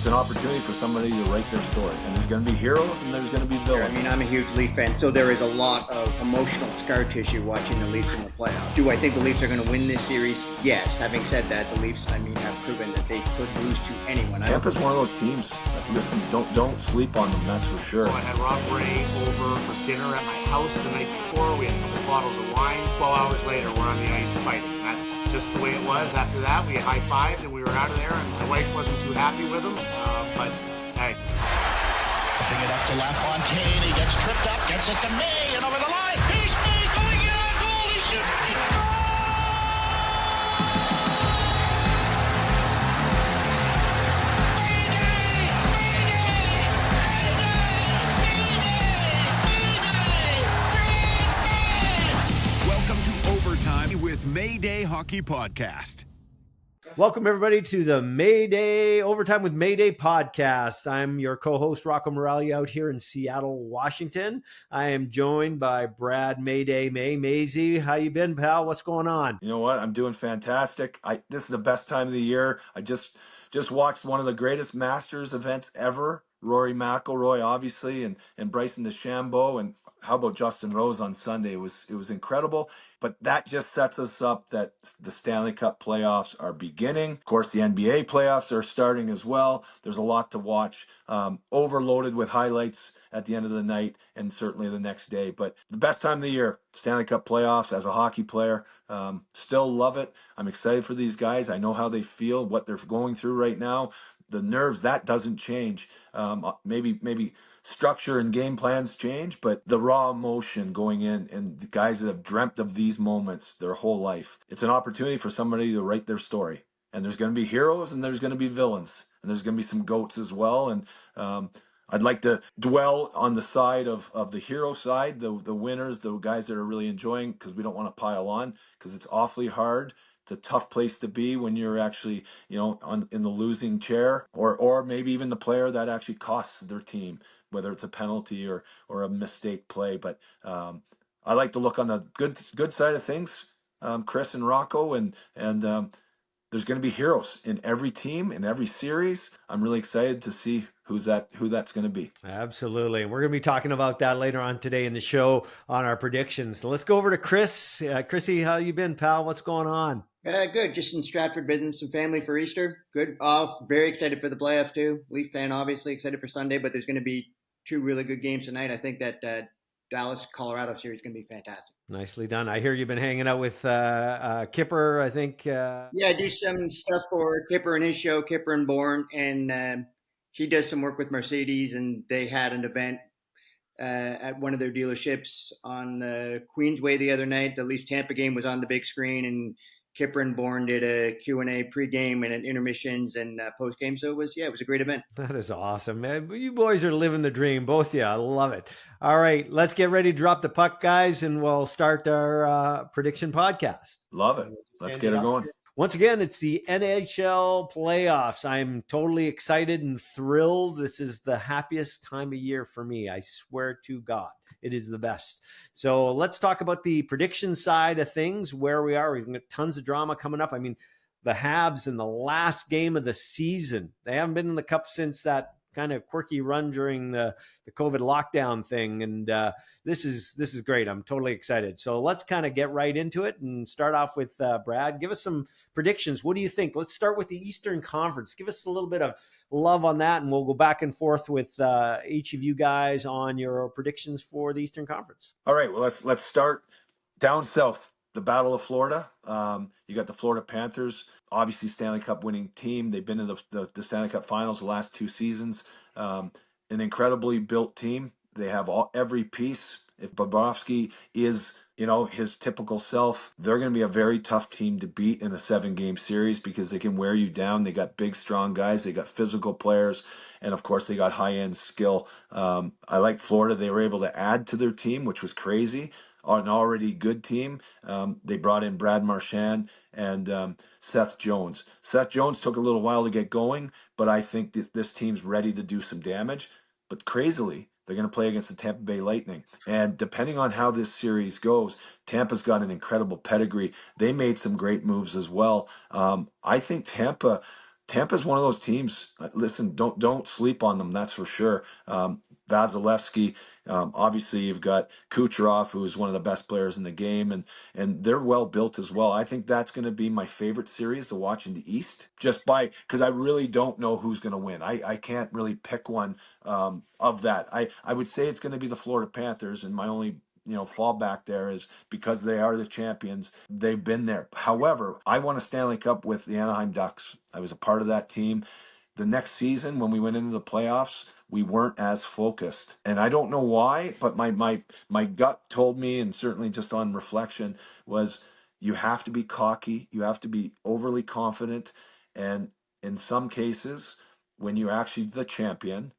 an opportunity for somebody to write their story. And there's going to be heroes and there's going to be villains. I mean, I'm a huge Leaf fan, so there is a lot of emotional scar tissue watching the Leafs in the playoffs. Do I think the Leafs are going to win this series? Yes. Having said that, the Leafs, have proven that they could lose to anyone. Tampa's one of those teams. Listen, don't sleep on them, that's for sure. I had Rob Ray over for dinner at my house the night before. We had a couple bottles of wine. 12 hours later, we're on the ice fighting. That's just the way it was. After that, we high-fived and we were out of there, and my wife wasn't too happy with him, but hey. Putting it up to LaFontaine, he gets tripped up, gets it to May, and over the line, he's May going in on goal, he shoots! Welcome to Overtime with Mayday Hockey Podcast. Welcome, everybody, to the Mayday Overtime with Mayday podcast. I'm your co-host, Rocco Moraleo, out here in Seattle, Washington. I am joined by Brad Mayday Mazy. How you been, pal? What's going on? You know what? I'm doing fantastic. This is the best time of the year. I just watched one of the greatest Masters events ever. Rory McIlroy, obviously, and Bryson DeChambeau, and how about Justin Rose on Sunday? It was incredible. But that just sets us up that the Stanley Cup playoffs are beginning. Of course, the NBA playoffs are starting as well. There's a lot to watch, overloaded with highlights at the end of the night and certainly the next day. But the best time of the year, Stanley Cup playoffs. As a hockey player, still love it. I'm excited for these guys. I know how they feel, what they're going through right now. The nerves, that doesn't change. Maybe structure and game plans change, but the raw emotion going in, and the guys that have dreamt of these moments their whole life, it's an opportunity for somebody to write their story. And there's going to be heroes and there's going to be villains, and there's going to be some goats as well. And I'd like to dwell on the side of the hero side, the winners, the guys that are really enjoying, because we don't want to pile on, because it's awfully hard. It's a tough place to be when you're actually, in the losing chair, or maybe even the player that actually costs their team, whether it's a penalty or a mistake play. But I like to look on the good side of things, Chris and Rocco, and there's going to be heroes in every team, in every series. I'm really excited to see who that's going to be. Absolutely. And we're going to be talking about that later on today in the show on our predictions. So let's go over to Chris. Chrissy, how you been, pal? What's going on? Good. Just in Stratford, business and family for Easter. Good. Very excited for the playoffs too. Leaf fan, obviously excited for Sunday, but there's going to be two really good games tonight. I think that Dallas-Colorado series is going to be fantastic. Nicely done. I hear you've been hanging out with Kipper, I think. Yeah, I do some stuff for Kipper and his show, Kipper and Bourne, and he does some work with Mercedes, and they had an event at one of their dealerships on Queensway the other night. The Leafs Tampa game was on the big screen, and Kipper and Bourne did a Q&A pregame and intermissions and postgame. So it was a great event. That is awesome, man. You boys are living the dream, both of you. I love it. All right, let's get ready to drop the puck, guys, and we'll start our prediction podcast. Love it. Let's get it going. Once again, it's the NHL playoffs. I'm totally excited and thrilled. This is the happiest time of year for me. I swear to God, it is the best. So let's talk about the prediction side of things, where we are. We've got tons of drama coming up. I mean, the Habs in the last game of the season. They haven't been in the Cup since that kind of quirky run during the COVID lockdown thing. And this is great. I'm totally excited. So let's kind of get right into it and start off with Brad. Give us some predictions. What do you think? Let's start with the Eastern Conference. Give us a little bit of love on that, and we'll go back and forth with each of you guys on your predictions for the Eastern Conference. All right. Well, let's start down south. The Battle of Florida. You got the Florida Panthers, obviously Stanley Cup winning team. They've been in the Stanley Cup Finals the last two seasons. An incredibly built team. They have every piece. If Bobrovsky is, his typical self, they're going to be a very tough team to beat in a 7-game series, because they can wear you down. They got big, strong guys. They got physical players. And, of course, they got high-end skill. I like Florida. They were able to add to their team, which was crazy. An already good team. They brought in Brad Marchand and Seth Jones. Seth Jones took a little while to get going, but I think this team's ready to do some damage. But crazily, they're going to play against the Tampa Bay Lightning. And depending on how this series goes, Tampa's got an incredible pedigree. They made some great moves as well. I think Tampa Tampa's one of those teams. Listen, don't sleep on them. That's for sure. Vasilevsky, obviously you've got Kucherov, who is one of the best players in the game, and they're well built as well. I think that's going to be my favorite series to watch in the East, just because I really don't know who's going to win. I can't really pick one of that. I would say it's going to be the Florida Panthers, and my only fallback there is because they are the champions. They've been there. However, I won a Stanley Cup with the Anaheim Ducks. I was a part of that team. The next season, when we went into the playoffs, we weren't as focused, and I don't know why, but my gut told me, and certainly just on reflection, was you have to be cocky, you have to be overly confident, and in some cases, when you're actually the champion,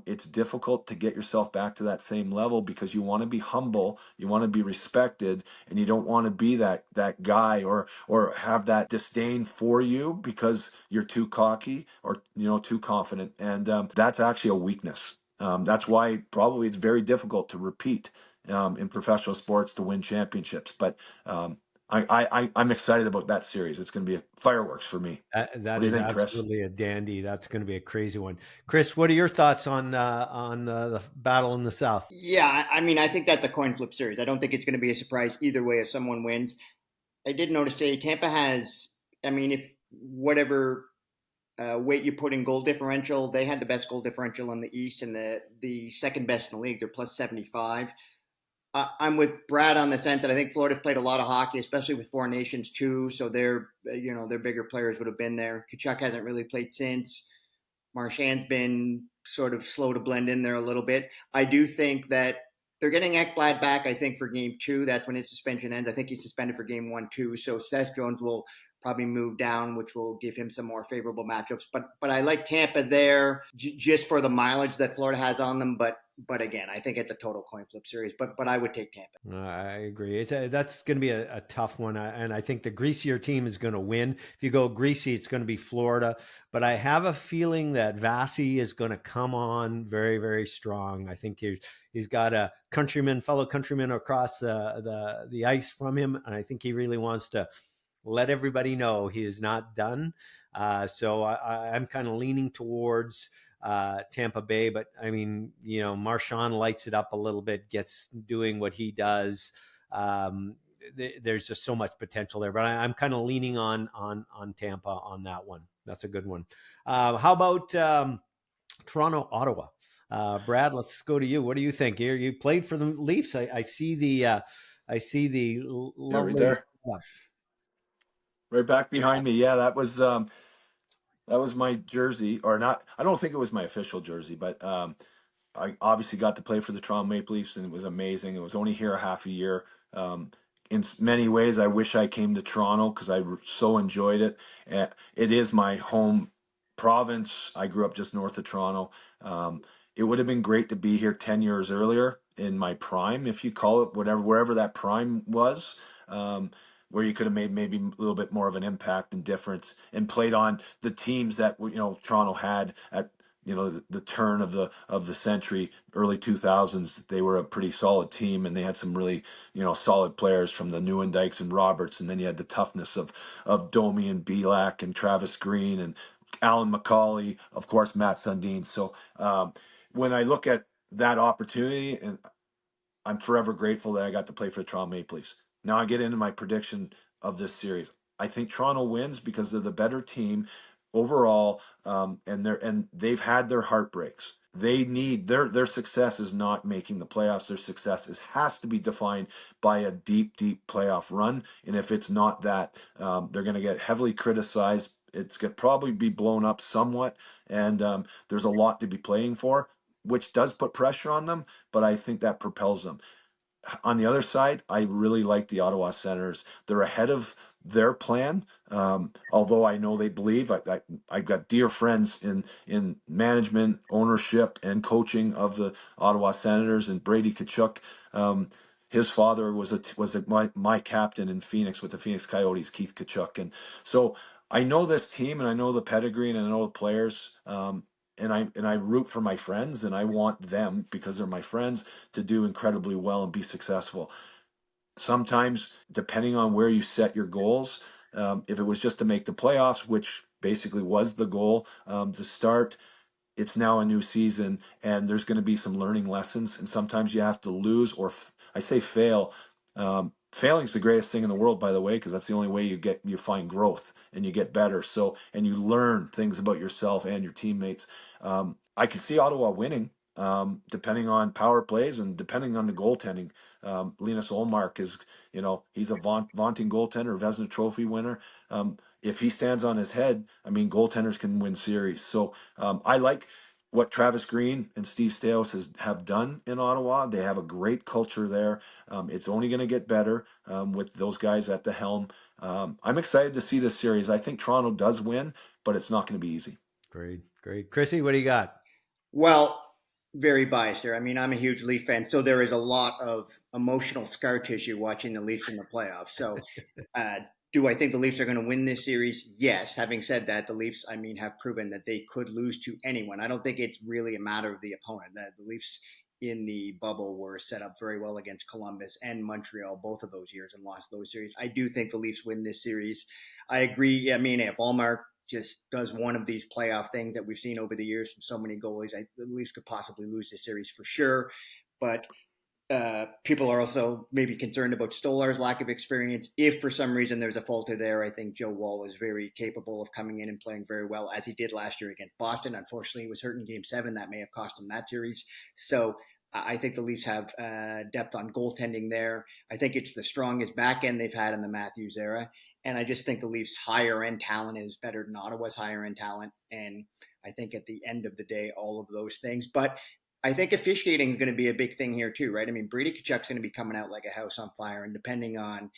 it's difficult to get yourself back to that same level because you want to be humble, you want to be respected, and you don't want to be that guy or have that disdain for you because you're too cocky or too confident, and that's actually a weakness. That's why probably it's very difficult to repeat in professional sports to win championships. But I'm excited about that series. It's going to be fireworks for me. That What do you is think, Chris? absolutely a dandy. That's going to be a crazy one. Chris, what are your thoughts on the battle in the South? Yeah, I mean, I think that's a coin flip series. I don't think it's going to be a surprise either way if someone wins. I did notice today Tampa has, I mean, if whatever weight you put in goal differential, they had the best goal differential in the East and the second best in the league. They're plus 75. I'm with Brad on the sense that I think Florida's played a lot of hockey, especially with Four Nations too. So their bigger players would have been there. Kachuk hasn't really played since. Marchand's been sort of slow to blend in there a little bit. I do think that they're getting Ekblad back, I think, for game 2. That's when his suspension ends. I think he's suspended for game 1 too. So Seth Jones will probably move down, which will give him some more favorable matchups. But I like Tampa there just for the mileage that Florida has on them. But again, I think it's a total coin flip series. But I would take Tampa. I agree. That's going to be a tough one, and I think the greasier team is going to win. If you go greasy, it's going to be Florida. But I have a feeling that Vasi is going to come on very, very strong. I think he's got a fellow countryman across the ice from him, and I think he really wants to let everybody know he is not done. So I'm kind of leaning towards Tampa Bay, but I mean, Marchand lights it up a little bit, gets doing what he does. There's just so much potential there, but I'm kind of leaning on Tampa on that one. That's a good one. How about Toronto, Ottawa? Brad, let's go to you. What do you think? You played for the Leafs. I see the lovely. Right there. Right back behind me. Yeah, that was my jersey, or not. I don't think it was my official jersey, but I obviously got to play for the Toronto Maple Leafs, and it was amazing. It was only here a half a year. In many ways, I wish I came to Toronto because I so enjoyed it. It is my home province. I grew up just north of Toronto. It would have been great to be here 10 years earlier in my prime, if you call it, wherever that prime was. Where you could have made maybe a little bit more of an impact and difference and played on the teams that Toronto had at the turn of the century, early 2000s. They were a pretty solid team, and they had some really solid players from the Nieuwendijks and Roberts, and then you had the toughness of Domi and Belak and Travis Green and Alan McCauley, of course Matt Sundin. So when I look at that opportunity, and I'm forever grateful that I got to play for the Toronto Maple Leafs. Now I get into my prediction of this series. I think Toronto wins because they're the better team overall, and they've had their heartbreaks. They need their success is not making the playoffs. Their success has to be defined by a deep playoff run. And if it's not that, they're going to get heavily criticized. It's going to probably be blown up somewhat, and there's a lot to be playing for, which does put pressure on them. But I think that propels them. On the other side, I really like the Ottawa Senators. They're ahead of their plan, although I know they believe. I've got dear friends in management, ownership, and coaching of the Ottawa Senators, and Brady Tkachuk. His father was my captain in Phoenix with the Phoenix Coyotes, Keith Tkachuk, and so I know this team, and I know the pedigree, and I know the players. And I root for my friends, and I want them, because they're my friends, to do incredibly well and be successful. Sometimes, depending on where you set your goals, if it was just to make the playoffs, which basically was the goal to start. It's now a new season, and there's going to be some learning lessons, and sometimes you have to lose or I say fail. Failing is the greatest thing in the world, by the way, because that's the only way you find growth and you get better. So, and you learn things about yourself and your teammates. I can see Ottawa winning, depending on power plays and depending on the goaltending. Linus Olmark is, he's a vaunting goaltender, Vezina Trophy winner. If he stands on his head, I mean, goaltenders can win series. So I like what Travis Green and Steve Staios have done in Ottawa. They have a great culture there. It's only going to get better with those guys at the helm. I'm excited to see this series. I think Toronto does win, but it's not going to be easy. Great. Chrissy, what do you got? Well, very biased here. I mean, I'm a huge Leaf fan, so there is a lot of emotional scar tissue watching the Leafs in the playoffs. So, do I think the Leafs are going to win this series? Yes. Having said that, the Leafs, I mean, have proven that they could lose to anyone. I don't think it's really a matter of the opponent. The Leafs in the bubble were set up very well against Columbus and Montreal both of those years and lost those series. I do think the Leafs win this series. I agree. I mean, if Allmark just does one of these playoff things that we've seen over the years from so many goalies, the Leafs could possibly lose this series for sure. But people are also maybe concerned about Stolar's lack of experience. If for some reason there's a falter there, I think Joe Woll is very capable of coming in and playing very well, as he did last year against Boston. Unfortunately, he was hurt in Game 7. That may have cost him that series. So I think the Leafs have depth on goaltending there. I think it's the strongest back end they've had in the Matthews era. And I just think the Leafs' higher-end talent is better than Ottawa's higher-end talent. And I think at the end of the day, all of those things. But I think officiating is going to be a big thing here too, right? I mean, Brady Tkachuk's going to be coming out like a house on fire, and depending on,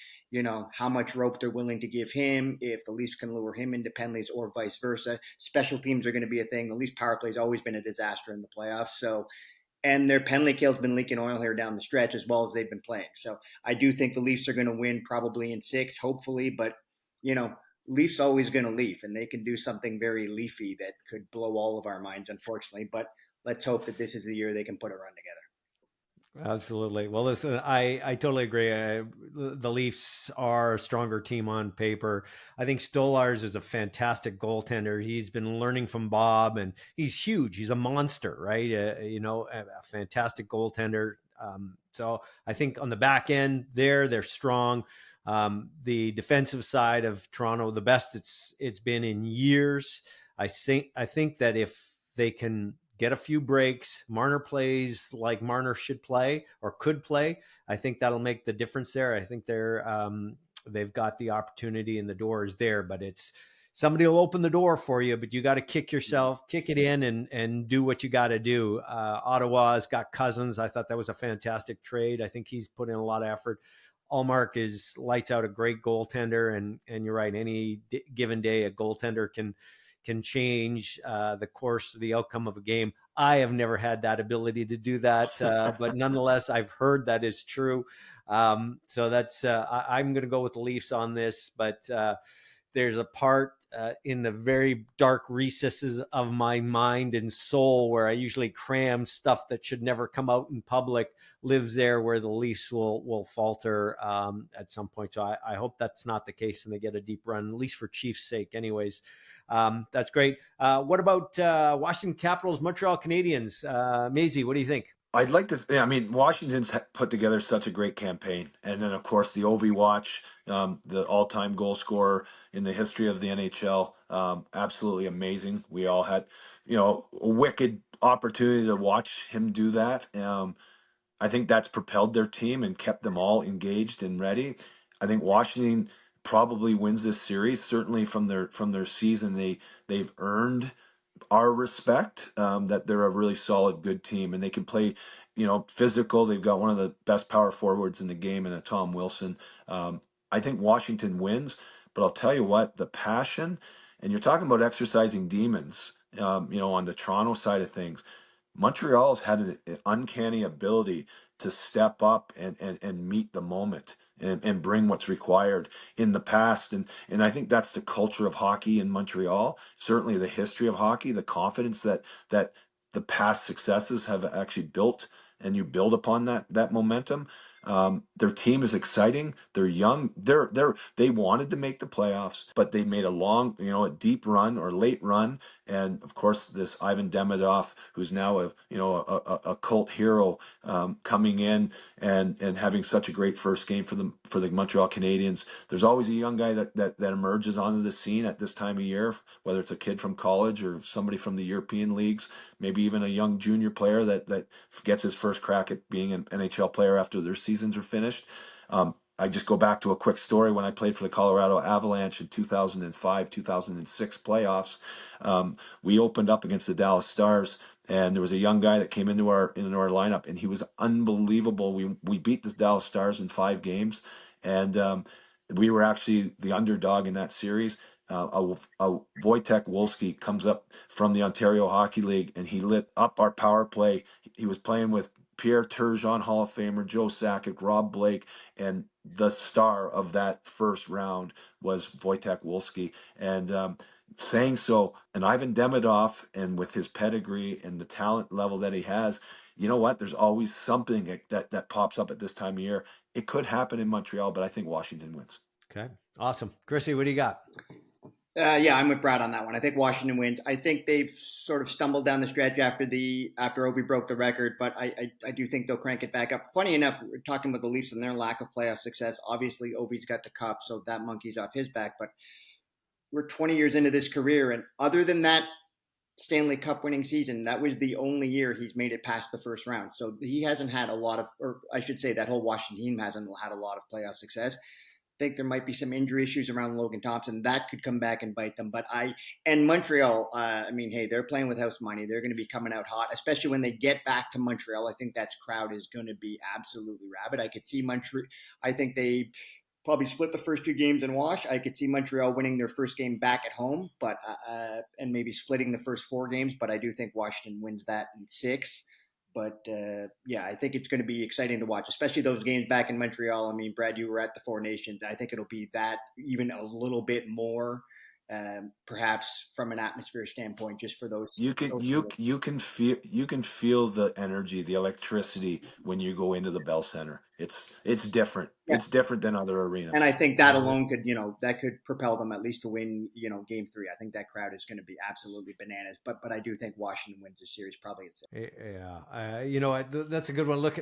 how much rope they're willing to give him, if the Leafs can lure him into penalties or vice versa, special teams are going to be a thing. The Leafs power play has always been a disaster in the playoffs. So, and their penalty kill's been leaking oil here down the stretch as well as they've been playing. So I do think the Leafs are going to win probably in 6, hopefully, but Leafs always going to leaf, and they can do something very leafy that could blow all of our minds, unfortunately. But let's hope that this is the year they can put a run together. Absolutely. Well, listen, I totally agree. The Leafs are a stronger team on paper. I think Stolarz is a fantastic goaltender. He's been learning from Bob, and he's huge. He's a monster, right? A fantastic goaltender. So I think on the back end they're strong. The defensive side of Toronto, the best it's been in years. I think that if they can get a few breaks, Marner plays like Marner should play or could play, I think that'll make the difference there. I think they've got the opportunity and the door is there, but it's somebody will open the door for you, but you got to kick it in and do what you got to do. Ottawa's got Cousins. I thought that was a fantastic trade. I think he's put in a lot of effort. Allmark is lights out, a great goaltender, and you're right. Any given day, a goaltender can change the course, the outcome of a game. I have never had that ability to do that, but nonetheless, I've heard that is true. So that's I'm going to go with the Leafs on this, but there's a part in the very dark recesses of my mind and soul where I usually cram stuff that should never come out in public lives there, where the Leafs will falter at some point. So I hope that's not the case and they get a deep run, at least for Chiefs' sake anyways. That's great. What about Washington Capitals, Montreal Canadiens? Maisie, what do you think? I'd like to. I mean, Washington's put together such a great campaign, and then of course the Ovi watch, the all-time goal scorer in the history of the NHL, absolutely amazing. We all had, a wicked opportunity to watch him do that. I think that's propelled their team and kept them all engaged and ready. I think Washington probably wins this series. Certainly from their season, they've earned our respect, that they're a really solid, good team, and they can play, physical. They've got one of the best power forwards in the game in a Tom Wilson. I think Washington wins, but I'll tell you what, the passion, and you're talking about exercising demons, on the Toronto side of things. Montreal's had an uncanny ability to step up and meet the moment and bring what's required in the past. And I think that's the culture of hockey in Montreal, certainly the history of hockey, the confidence that the past successes have actually built, and you build upon that momentum. Their team is exciting. They're young. They wanted to make the playoffs, but they made a long, a deep run or late run. And of course, this Ivan Demidov, who's now a cult hero, coming in and having such a great first game for the Montreal Canadiens. There's always a young guy that emerges onto the scene at this time of year, whether it's a kid from college or somebody from the European leagues, maybe even a young junior player that gets his first crack at being an NHL player after their seasons are finished. I just go back to a quick story when I played for the Colorado Avalanche in 2005, 2006 playoffs. We opened up against the Dallas Stars, and there was a young guy that came into our lineup, and he was unbelievable. We beat the Dallas Stars in 5 games, and we were actually the underdog in that series. Wojtek Wolski comes up from the Ontario Hockey League, and he lit up our power play. He was playing with Pierre Turgeon, Hall of Famer, Joe Sakic, Rob Blake, and the star of that first round was Wojtek Wolski. And saying so, and Ivan Demidov, and with his pedigree and the talent level that he has, you know what? There's always something that pops up at this time of year. It could happen in Montreal, but I think Washington wins. Okay, awesome. Chrissy, what do you got? Yeah, I'm with Brad on that one. I think Washington wins. I think they've sort of stumbled down the stretch after Ovi broke the record, but I do think they'll crank it back up. Funny enough, we're talking about the Leafs and their lack of playoff success. Obviously, Ovi's got the cup, so that monkey's off his back. But we're 20 years into this career, and other than that Stanley Cup winning season, that was the only year he's made it past the first round. So he hasn't had a lot of, or I should say, that whole Washington team hasn't had a lot of playoff success. Think there might be some injury issues around Logan Thompson that could come back and bite them. And Montreal, hey, they're playing with house money. They're going to be coming out hot, especially when they get back to Montreal. I think that crowd is going to be absolutely rabid. I could see Montreal. I think they probably split the first 2 games and wash. I could see Montreal winning their first game back at home, but and maybe splitting the first 4 games. But I do think Washington wins that in 6. But I think it's going to be exciting to watch, especially those games back in Montreal. I mean, Brad, you were at the Four Nations. I think it'll be that even a little bit more, perhaps from an atmosphere standpoint, just for those. You can feel the energy, the electricity when you go into the Bell Center. It's different. Yeah. It's different than other arenas. And I think that alone could propel them at least to win, Game 3. I think that crowd is going to be absolutely bananas. But I do think Washington wins the series probably at 6. Yeah, that's a good one. Look,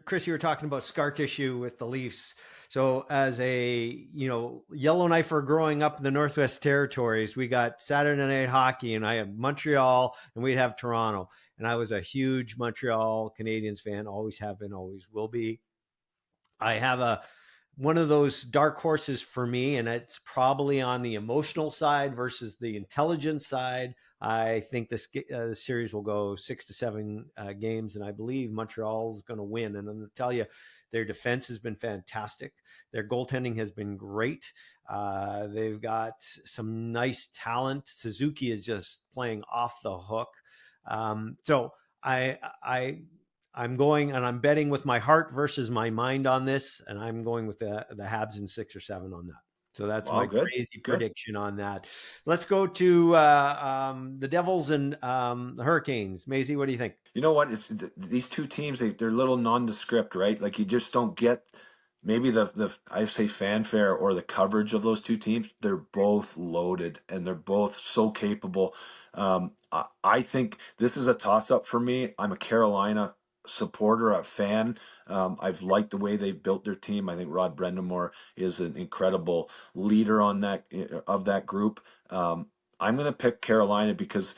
Chris, you were talking about scar tissue with the Leafs. So as a, Yellowknifer growing up in the Northwest Territories, we got Saturday Night Hockey, and I had Montreal and we'd have Toronto. And I was a huge Montreal Canadiens fan, always have been, always will be. I have one of those dark horses for me, and it's probably on the emotional side versus the intelligence side. I think this series will go 6 to 7 games, and I believe Montreal is going to win. And I'm going to tell you, their defense has been fantastic. Their goaltending has been great. They've got some nice talent. Suzuki is just playing off the hook. So I'm going and I'm betting with my heart versus my mind on this, and I'm going with the Habs in 6 or 7 on that. So that's my crazy prediction on that. Let's go to the Devils and the Hurricanes. Maisie, what do you think? You know what? It's these 2 teams. They're a little nondescript, right? Like you just don't get maybe the I say fanfare or the coverage of those 2 teams. They're both loaded and they're both so capable. I think this is a toss-up for me. I'm a Carolina supporter, a fan. I've liked the way they've built their team. I think Rod Brendamore is an incredible leader of that group. I'm going to pick Carolina because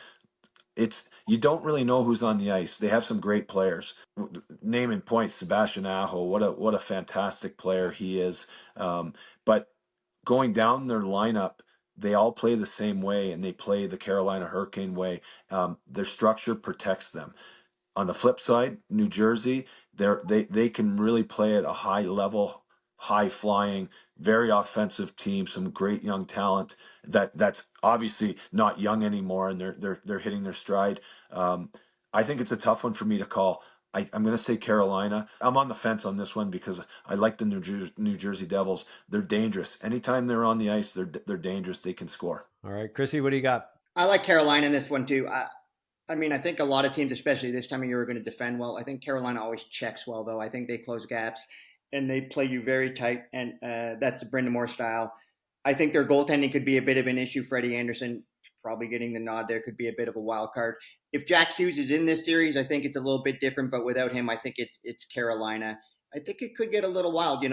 you don't really know who's on the ice. They have some great players. Name in points, Sebastian Aho. What a fantastic player he is. But going down their lineup, they all play the same way, and they play the Carolina Hurricane way. Their structure protects them. On the flip side, New Jersey, they can really play at a high level, high flying, very offensive team. Some great young talent that's obviously not young anymore, and they're hitting their stride. I think it's a tough one for me to call. I'm going to say Carolina. I'm on the fence on this one because I like the New Jersey Devils. They're dangerous. Anytime they're on the ice, they're dangerous. They can score. All right, Chrissy, what do you got? I like Carolina in this one too. I mean, I think a lot of teams, especially this time of year, are going to defend well. I think Carolina always checks well, though. I think they close gaps and they play you very tight, and that's the Brendan Moore style. I think their goaltending could be a bit of an issue. Freddie Anderson probably getting the nod there could be a bit of a wild card. If Jack Hughes is in this series, I think it's a little bit different, but without him, I think it's Carolina. I think it could get a little wild,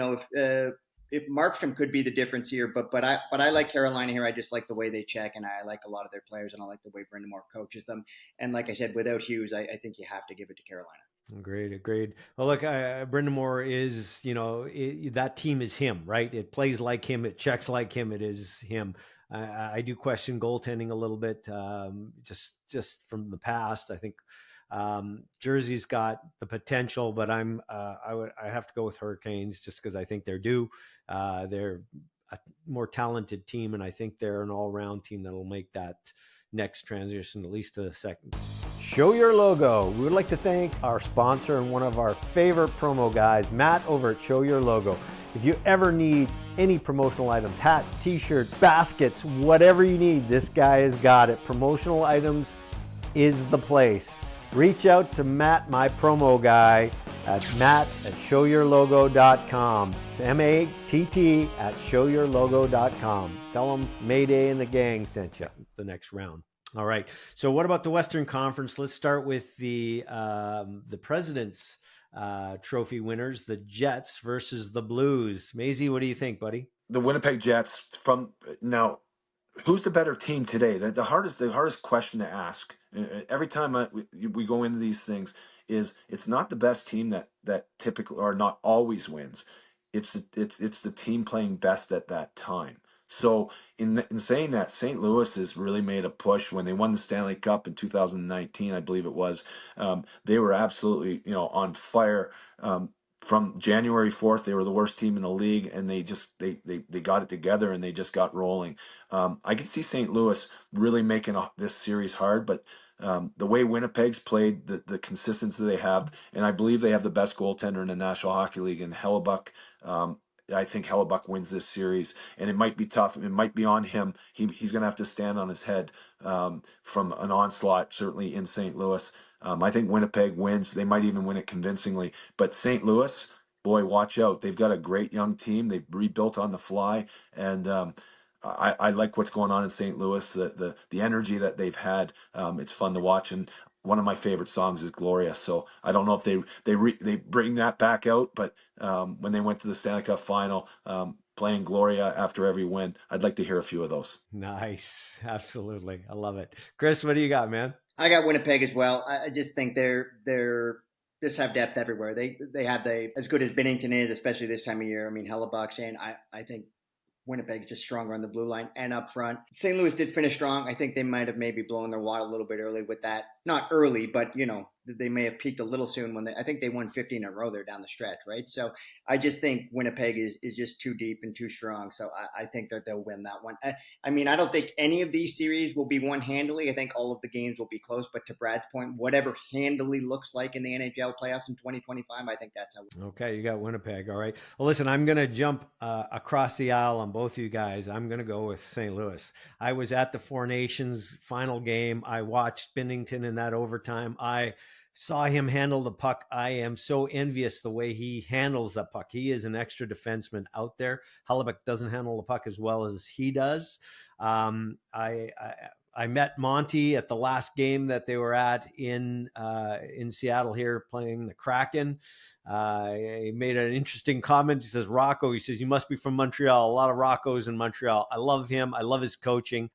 if Markstrom could be the difference here, but I like Carolina here. I just like the way they check, and I like a lot of their players, and I like the way Brendan Moore coaches them. And like I said, without Hughes, I think you have to give it to Carolina. Agreed. Well, look, Brendan Moore is, that team is him, right? It plays like him. It checks like him. It is him. I do question goaltending a little bit, just from the past. I think Jersey's got the potential, but I have to go with Hurricanes just because I think they're due. They're a more talented team, and I think they're an all-round team that'll make that next transition at least to the second. Show Your Logo. We would like to thank our sponsor and one of our favorite promo guys, Matt over at Show Your Logo. If you ever need any promotional items, hats, t-shirts, baskets, whatever you need, this guy has got it. Promotional items is the place. Reach out to Matt, my promo guy, at matt@showyourlogo.com. It's MATT at showyourlogo.com. Tell him Mayday and the gang sent you the next round. All right. So what about the Western Conference? Let's start with the President's Trophy winners, the Jets versus the Blues. Maisie, what do you think, buddy? The Winnipeg Jets from now. Who's the better team today? The hardest question to ask every time we go into these things is it's not the best team that typically or not always wins. It's the team playing best at that time. So in saying that, St. Louis has really made a push when they won the Stanley Cup in 2019, I believe it was. They were absolutely on fire. From January 4th, they were the worst team in the league, and they got it together and they just got rolling. I can see St. Louis really making this series hard, but the way Winnipeg's played, the consistency they have, and I believe they have the best goaltender in the National Hockey League in Hellebuck. I think Hellebuck wins this series, and it might be tough. It might be on him. He's going to have to stand on his head from an onslaught, certainly in St. Louis. I think Winnipeg wins. They might even win it convincingly. But St. Louis, boy, watch out. They've got a great young team. They've rebuilt on the fly, and I like what's going on in St. Louis. The energy that they've had. It's fun to watch, and one of my favorite songs is Gloria. So I don't know if they bring that back out, but when they went to the Stanley Cup final, playing Gloria after every win, I'd like to hear a few of those. Nice. Absolutely. I love it. Chris, what do you got, man? I got Winnipeg as well. I just think they're just have depth everywhere. They have as good as Binnington is, especially this time of year. I mean, Hellebuck's in. I think Winnipeg's just stronger on the blue line and up front. St. Louis did finish strong. I think they might have maybe blown their wad a little bit early with that. Not early, but they may have peaked a little soon when I think they won 15 in a row there down the stretch, right? So I just think Winnipeg is just too deep and too strong. So I think that they'll win that one. I mean, I don't think any of these series will be won handily. I think all of the games will be close. But to Brad's point, whatever handily looks like in the NHL playoffs in 2025, I think that's how. Okay, you got Winnipeg. All right. Well, listen, I'm going to jump across the aisle on both of you guys. I'm going to go with St. Louis. I was at the Four Nations final game. I watched Binnington in that overtime. I saw him handle the puck. I am so envious the way he handles the puck. He is an extra defenseman out there. Hellebuck doesn't handle the puck as well as he does. I met Monty at the last game that they were at in Seattle here playing the Kraken. He made an interesting comment. He says, Rocco, he says, you must be from Montreal. A lot of Roccos in Montreal. I love him. I love his coaching.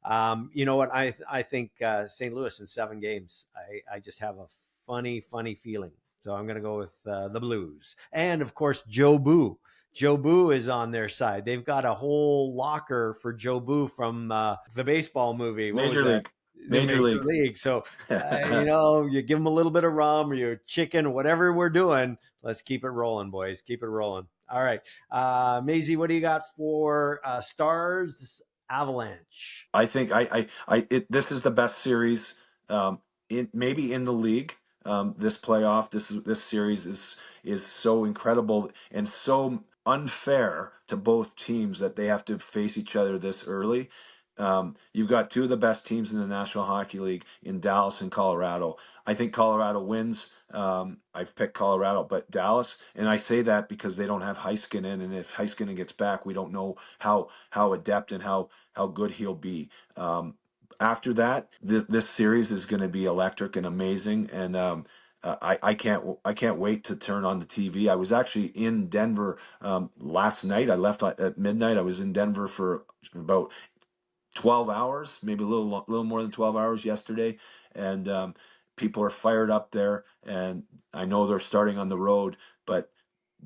You know what? I think St. Louis in 7 games. I just have a funny feeling. So I'm going to go with the Blues. And, of course, Joe Boo. Joe Boo is on their side. They've got a whole locker for Joe Boo from the baseball movie. Major League. So, you give them a little bit of rum or your chicken, whatever we're doing. Let's keep it rolling, boys. Keep it rolling. All right. Maisie, what do you got for Stars Avalanche? I think this is the best series maybe in the league. This playoff, this series is so incredible and so unfair to both teams that they have to face each other this early. You've got two of the best teams in the National Hockey League in Dallas and Colorado. I think Colorado wins. I've picked Colorado, but Dallas, and I say that because they don't have Heiskanen, and if Heiskanen gets back, we don't know how adept and how good he'll be. After that, this series is going to be electric and amazing, and I can't wait to turn on the TV. I was actually in Denver last night. I left at midnight. I was in Denver for about 12 hours, maybe a little more than 12 hours yesterday. And people are fired up there. And I know they're starting on the road, but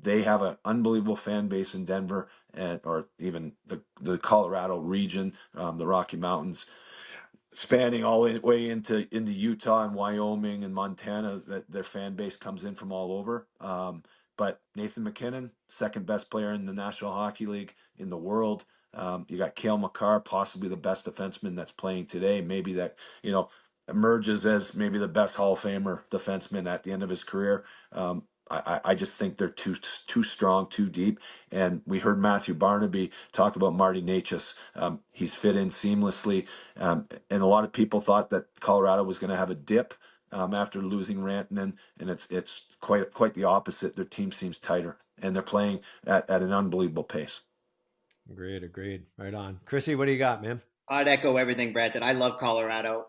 they have an unbelievable fan base in Denver and or even the Colorado region, the Rocky Mountains, spanning all the way into Utah and Wyoming and Montana. That their fan base comes in from all over. But Nathan MacKinnon, second best player in the National Hockey League in the world. You got Cale Makar, possibly the best defenseman that's playing today. Maybe that emerges as maybe the best Hall of Famer defenseman at the end of his career. I just think they're too strong, too deep. And we heard Matthew Barnaby talk about Marty Necas. He's fit in seamlessly. And a lot of people thought that Colorado was going to have a dip after losing Rantanen, and it's quite the opposite. Their team seems tighter, and they're playing at an unbelievable pace. Agreed. Right on. Chrissy, what do you got, man? I'd echo everything Brad said. I love Colorado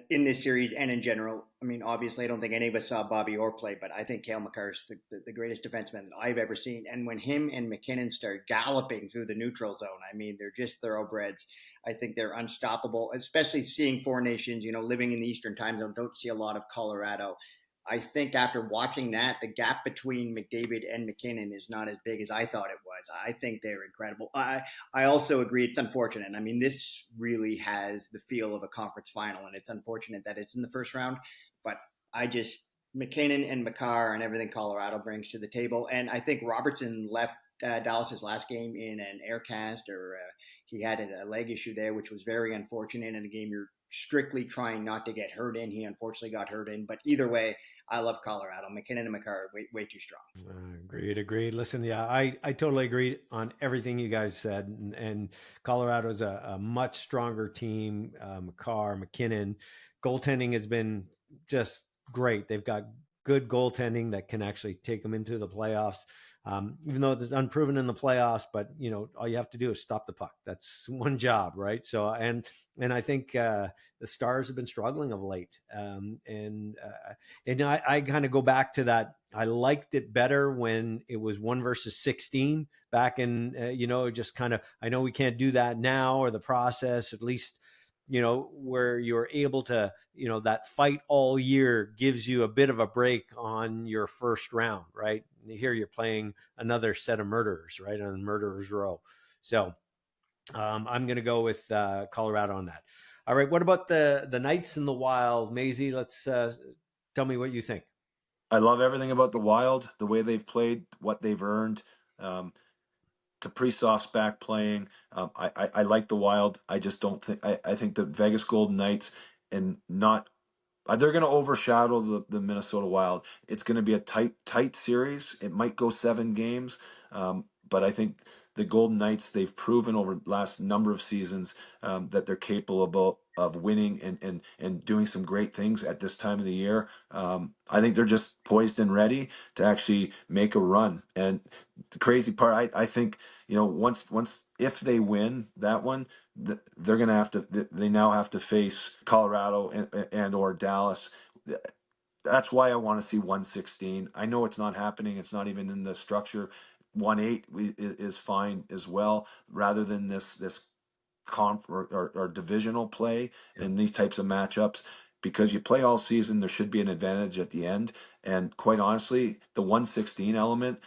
in this series and in general. I mean, obviously, I don't think any of us saw Bobby Orr play, but I think Cale Makar is the greatest defenseman that I've ever seen. And when him and McKinnon start galloping through the neutral zone, I mean, they're just thoroughbreds. I think they're unstoppable, especially seeing four nations, living in the Eastern time zone. Don't see a lot of Colorado. I think after watching that, the gap between McDavid and McKinnon is not as big as I thought it was. I think they're incredible. I also agree it's unfortunate. I mean, this really has the feel of a conference final, and it's unfortunate that it's in the first round. But McKinnon and Makar and everything Colorado brings to the table. And I think Robertson left Dallas's last game in an air cast, or he had a leg issue there, which was very unfortunate in a game you're strictly trying not to get hurt in. He unfortunately got hurt in. But either way, I love Colorado. McKinnon and Makar are way too strong. Agreed. Listen, yeah, I totally agree on everything you guys said. And Colorado's a much stronger team. Makar, McKinnon, goaltending has been just great. They've got good goaltending that can actually take them into the playoffs. Even though it's unproven in the playoffs, but all you have to do is stop the puck. That's one job, right? So, and I think the Stars have been struggling of late. And I kind of go back to that. I liked it better when it was 1 versus 16 back in, just kind of, I know we can't do that now, or the process, at least, where you're able to, that fight all year gives you a bit of a break on your first round, right? Here you're playing another set of murderers, right? On Murderers Row. So I'm going to go with Colorado on that. All right. What about the Knights and the Wild? Maisie, let's tell me what you think. I love everything about the Wild, the way they've played, what they've earned. Kaprizov's back playing. I like the Wild. I just don't think I think the Vegas Golden Knights and not they're going to overshadow the Minnesota Wild. It's going to be a tight series. It might go 7 games, but I think the Golden Knights, they've proven over the last number of seasons that they're capable of winning and doing some great things at this time of the year. I think they're just poised and ready to actually make a run. And the crazy part, I think, once if they win that one, they're going to have to. They now have to face Colorado and or Dallas. That's why I want to see 116. I know it's not happening. It's not even in the structure. 1-8 is fine as well, rather than this conf or divisional play in these types of matchups. Because you play all season, there should be an advantage at the end. And quite honestly, the 116 element,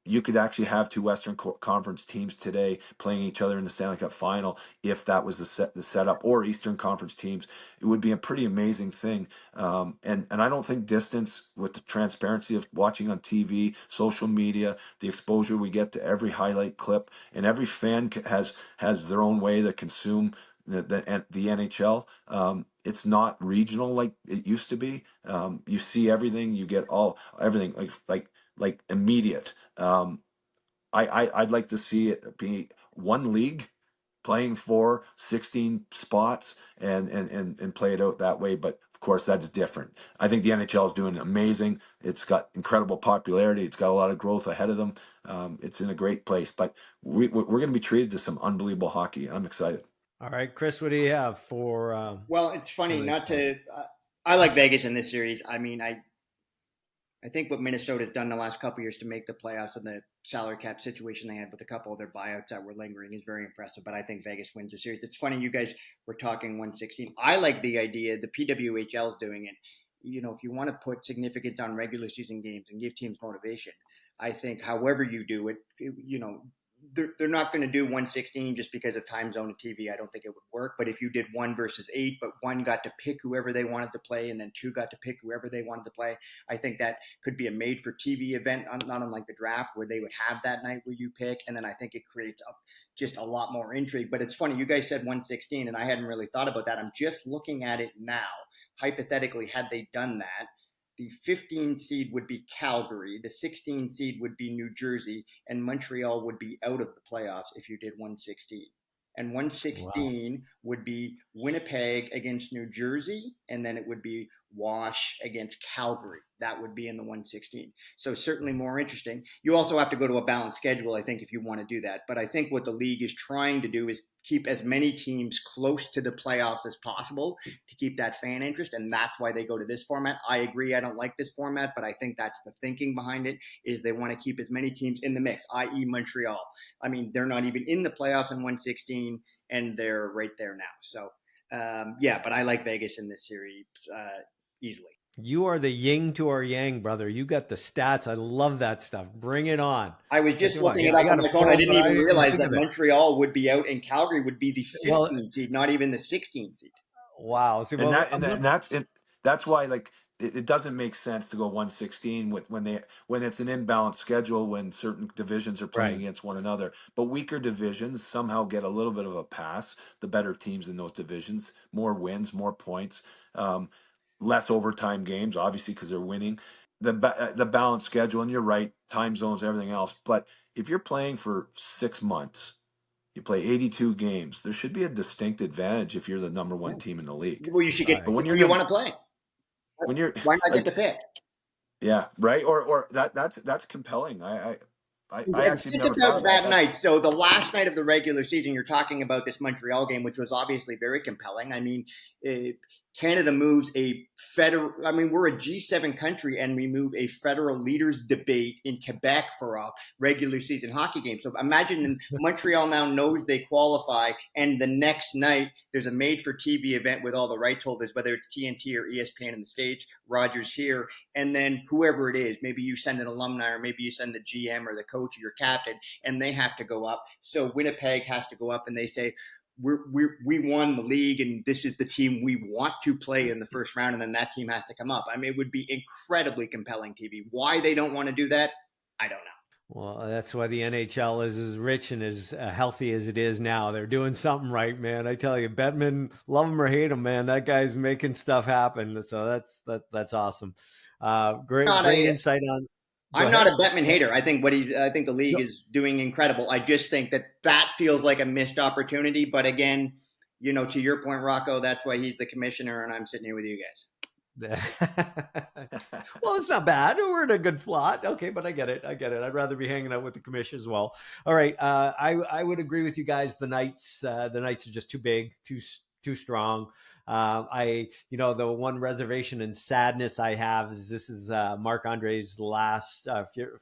you could actually have 2 Western Conference teams today playing each other in the Stanley Cup final if that was the setup, or Eastern Conference teams. It would be a pretty amazing thing. And I don't think distance, with the transparency of watching on TV, social media, the exposure we get to every highlight clip, and every fan has their own way to consume the NHL. It's not regional like it used to be. You see everything, you get everything like immediate. I'd like to see it be one league playing for 16 spots and play it out that way. But of course, that's different. I think the NHL is doing amazing. It's got incredible popularity. It's got a lot of growth ahead of them. It's in a great place. But we're going to be treated to some unbelievable hockey. I'm excited. All right, Chris, what do you have for? Well, it's funny not to. I like Vegas in this series. I mean, I think what Minnesota's done the last couple of years to make the playoffs and the salary cap situation they had with a couple of their buyouts that were lingering is very impressive. But I think Vegas wins the series. It's funny you guys were talking 116. I like the idea. The PWHL is doing it. You know, if you want to put significance on regular season games and give teams motivation, I think however you do it, you know, they're not going to do 116 just because of time zone and TV. I don't think it would work. But if you did 1 versus 8, but 1 got to pick whoever they wanted to play, and then 2 got to pick whoever they wanted to play, I think that could be a made for TV event, not unlike the draft where they would have that night where you pick. And then I think it creates just a lot more intrigue. But it's funny, you guys said 116, and I hadn't really thought about that. I'm just looking at it now. Hypothetically, had they done that, the 15 seed would be Calgary, the 16 seed would be New Jersey, and Montreal would be out of the playoffs if you did 116. And 116 would be Winnipeg against New Jersey, and then it would be Wash against Calgary. That would be in the 116. So certainly more interesting. You also have to go to a balanced schedule, I think, if you want to do that. But I think what the league is trying to do is keep as many teams close to the playoffs as possible to keep that fan interest, and that's why they go to this format. I agree, I don't like this format, but I think that's the thinking behind it, is they want to keep as many teams in the mix, i.e. Montreal. I mean, they're not even in the playoffs in 116, and they're right there now. So, but I like Vegas in this series easily. You are the yin to our yang, brother. You got the stats. I love that stuff. Bring it on. I was just looking it up on my phone. I didn't even realize that Montreal would be out and Calgary would be the 15 seed, not even the 16 seed. Wow. See, that's why, like, it doesn't make sense to go 116 when it's an imbalanced schedule, when certain divisions are playing against one another. But weaker divisions somehow get a little bit of a pass. The better teams in those divisions, more wins, more points, less overtime games, obviously, because they're winning. The balanced schedule, and you're right, time zones, everything else. But if you're playing for 6 months, you play 82 games. There should be a distinct advantage if you're the number 1 team in the league. Well, you should get when you want to play. When you're, why not get the pick? Yeah, right. Or that's compelling. I actually never thought of that night. So the last night of the regular season, you're talking about this Montreal game, which was obviously very compelling. I mean, Canada moves a federal. I mean, we're a G7 country, and we move a federal leaders debate in Quebec for a regular season hockey game. So imagine Montreal now knows they qualify, and the next night there's a made-for-TV event with all the rights holders, whether it's TNT or ESPN in the States, Rogers here, and then whoever it is, maybe you send an alumni, or maybe you send the GM or the coach or your captain, and they have to go up. So Winnipeg has to go up, and they say, we won the league, and this is the team we want to play in the first round, and then that team has to come up. I mean, it would be incredibly compelling TV. Why they don't want to do that, I don't know. Well, that's why the NHL is as rich and as healthy as it is now. They're doing something right, man. I tell you, Bettman, love him or hate him, man. That guy's making stuff happen. So that's awesome. Great insight on. I'm not a Bettman hater. I think the league is doing incredible. I just think that feels like a missed opportunity. But again, you know, to your point, Rocco, that's why he's the commissioner, and I'm sitting here with you guys. Well, it's not bad. We're in a good plot. Okay, but I get it. I'd rather be hanging out with the commission as well. All right. I would agree with you guys. The Knights are just too big, too strong. The one reservation and sadness I have is this is Marc-André's last,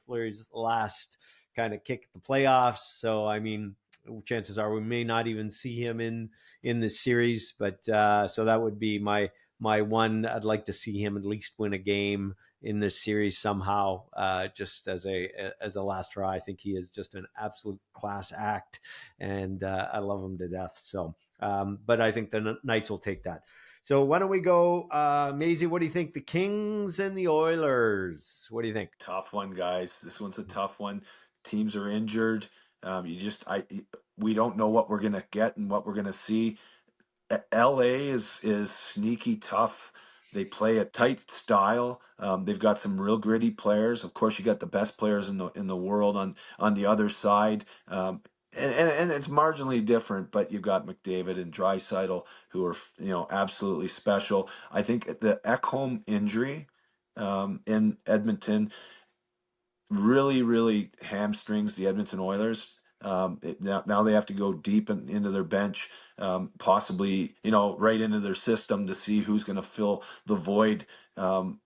Fleury's last kind of kick at the playoffs. So, I mean, chances are we may not even see him in this series, but so that would be my one. I'd like to see him at least win a game in this series somehow, just as a last try. I think he is just an absolute class act, and I love him to death. So, but I think the Knights will take that. So why don't we go, Maisie, what do you think? The Kings and the Oilers. What do you think? Tough one, guys. This one's a tough one. Teams are injured. We don't know what we're gonna get and what we're gonna see. LA is sneaky tough. They play a tight style. They've got some real gritty players. Of course, you got the best players in the world on the other side. and it's marginally different, but you've got McDavid and Draisaitl who are absolutely special. I think the Ekholm injury in Edmonton really, really hamstrings the Edmonton Oilers. Now they have to go deep into their bench, possibly right into their system to see who's going to fill the void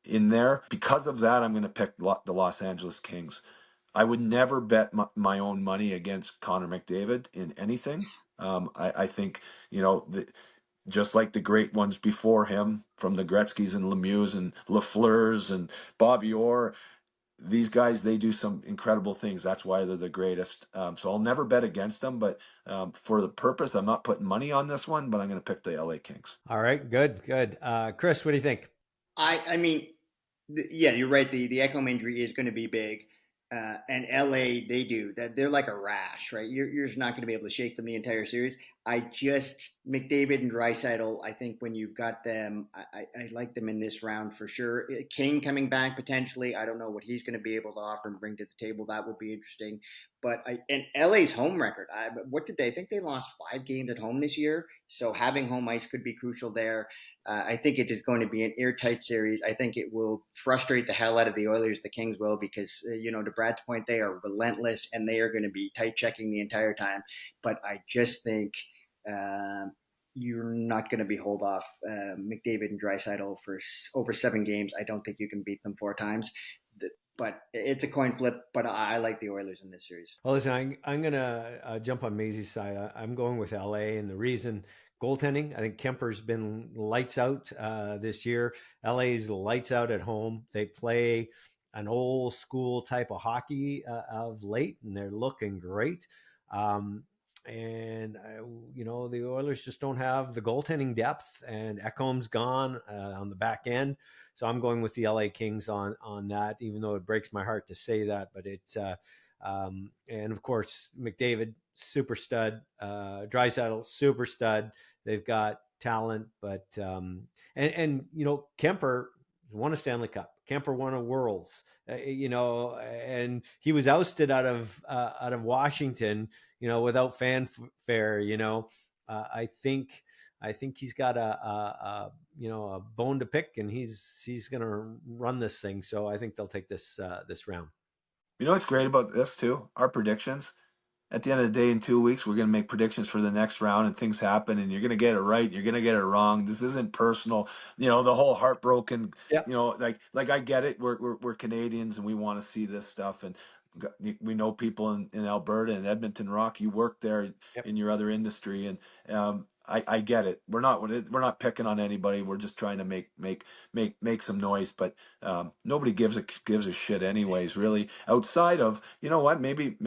in there. Because of that, I'm going to pick the Los Angeles Kings. I would never bet my own money against Connor McDavid in anything. I think just like the great ones before him, from the Gretzkys and Lemieux and Lafleurs and Bobby Orr, these guys, they do some incredible things. That's why they're the greatest. So I'll never bet against them, but for the purpose, I'm not putting money on this one, but I'm going to pick the LA Kings. All right, good. Chris, what do you think? I mean, yeah, you're right. The Ekholm injury is going to be big. And LA, they're like a rash, right? You're just not going to be able to shake them the entire series. McDavid and Draisaitl, I think when you've got them, I like them in this round for sure. Kane coming back potentially. I don't know what he's going to be able to offer and bring to the table. That will be interesting. And LA's home record, what did they think? They lost 5 games at home this year. So having home ice could be crucial there. I think it is going to be an airtight series. I think it will frustrate the hell out of the Oilers. The Kings will, because, to Brad's point, they are relentless and they are going to be tight checking the entire time. But I just think you're not going to be hold off McDavid and Draisaitl for over 7 games. I don't think you can beat them 4 times. But it's a coin flip. But I like the Oilers in this series. Well, listen, I'm going to jump on Maisie's side. I'm going with LA, and the reason, goaltending. I think Kemper's been lights out this year. LA's lights out at home. They play an old school type of hockey of late, and they're looking great. The Oilers just don't have the goaltending depth, and Ekholm's gone on the back end. So I'm going with the LA Kings on that, even though it breaks my heart to say that. But it's and of course McDavid, super stud, Draisaitl, super stud. They've got talent, but Kemper won a Stanley Cup. Kemper won a Worlds, and he was ousted out of Washington, without fanfare. I think he's got a bone to pick, and he's going to run this thing. So I think they'll take this round. You know what's great about this too? Our predictions. At the end of the day, in 2 weeks, we're going to make predictions for the next round, and things happen, and you're going to get it right, and you're going to get it wrong. This isn't personal. The whole heartbroken. Yep. Like I get it. We're Canadians, and we want to see this stuff, and we know people in Alberta and Edmonton. Rock, you work there. Yep. In your other industry, and I get it. We're not picking on anybody. We're just trying to make some noise. But nobody gives a shit anyways. Really, outside of what, maybe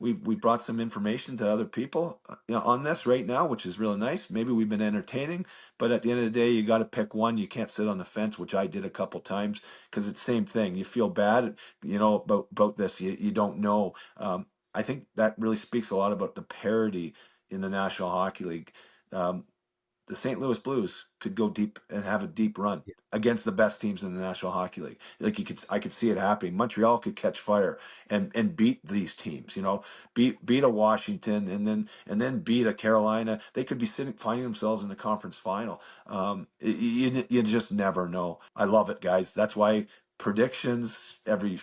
we brought some information to other people on this right now, which is really nice. Maybe we've been entertaining, but at the end of the day, you got to pick one. You can't sit on the fence, which I did a couple times, because it's the same thing. You feel bad, about this. You don't know. I think that really speaks a lot about the parity in the National Hockey League. The St. Louis Blues could go deep and have a deep run against the best teams in the National Hockey League. I could see it happening. Montreal could catch fire and beat these teams. Beat a Washington and then beat a Carolina. They could be finding themselves in the conference final. You just never know. I love it, guys. That's why predictions every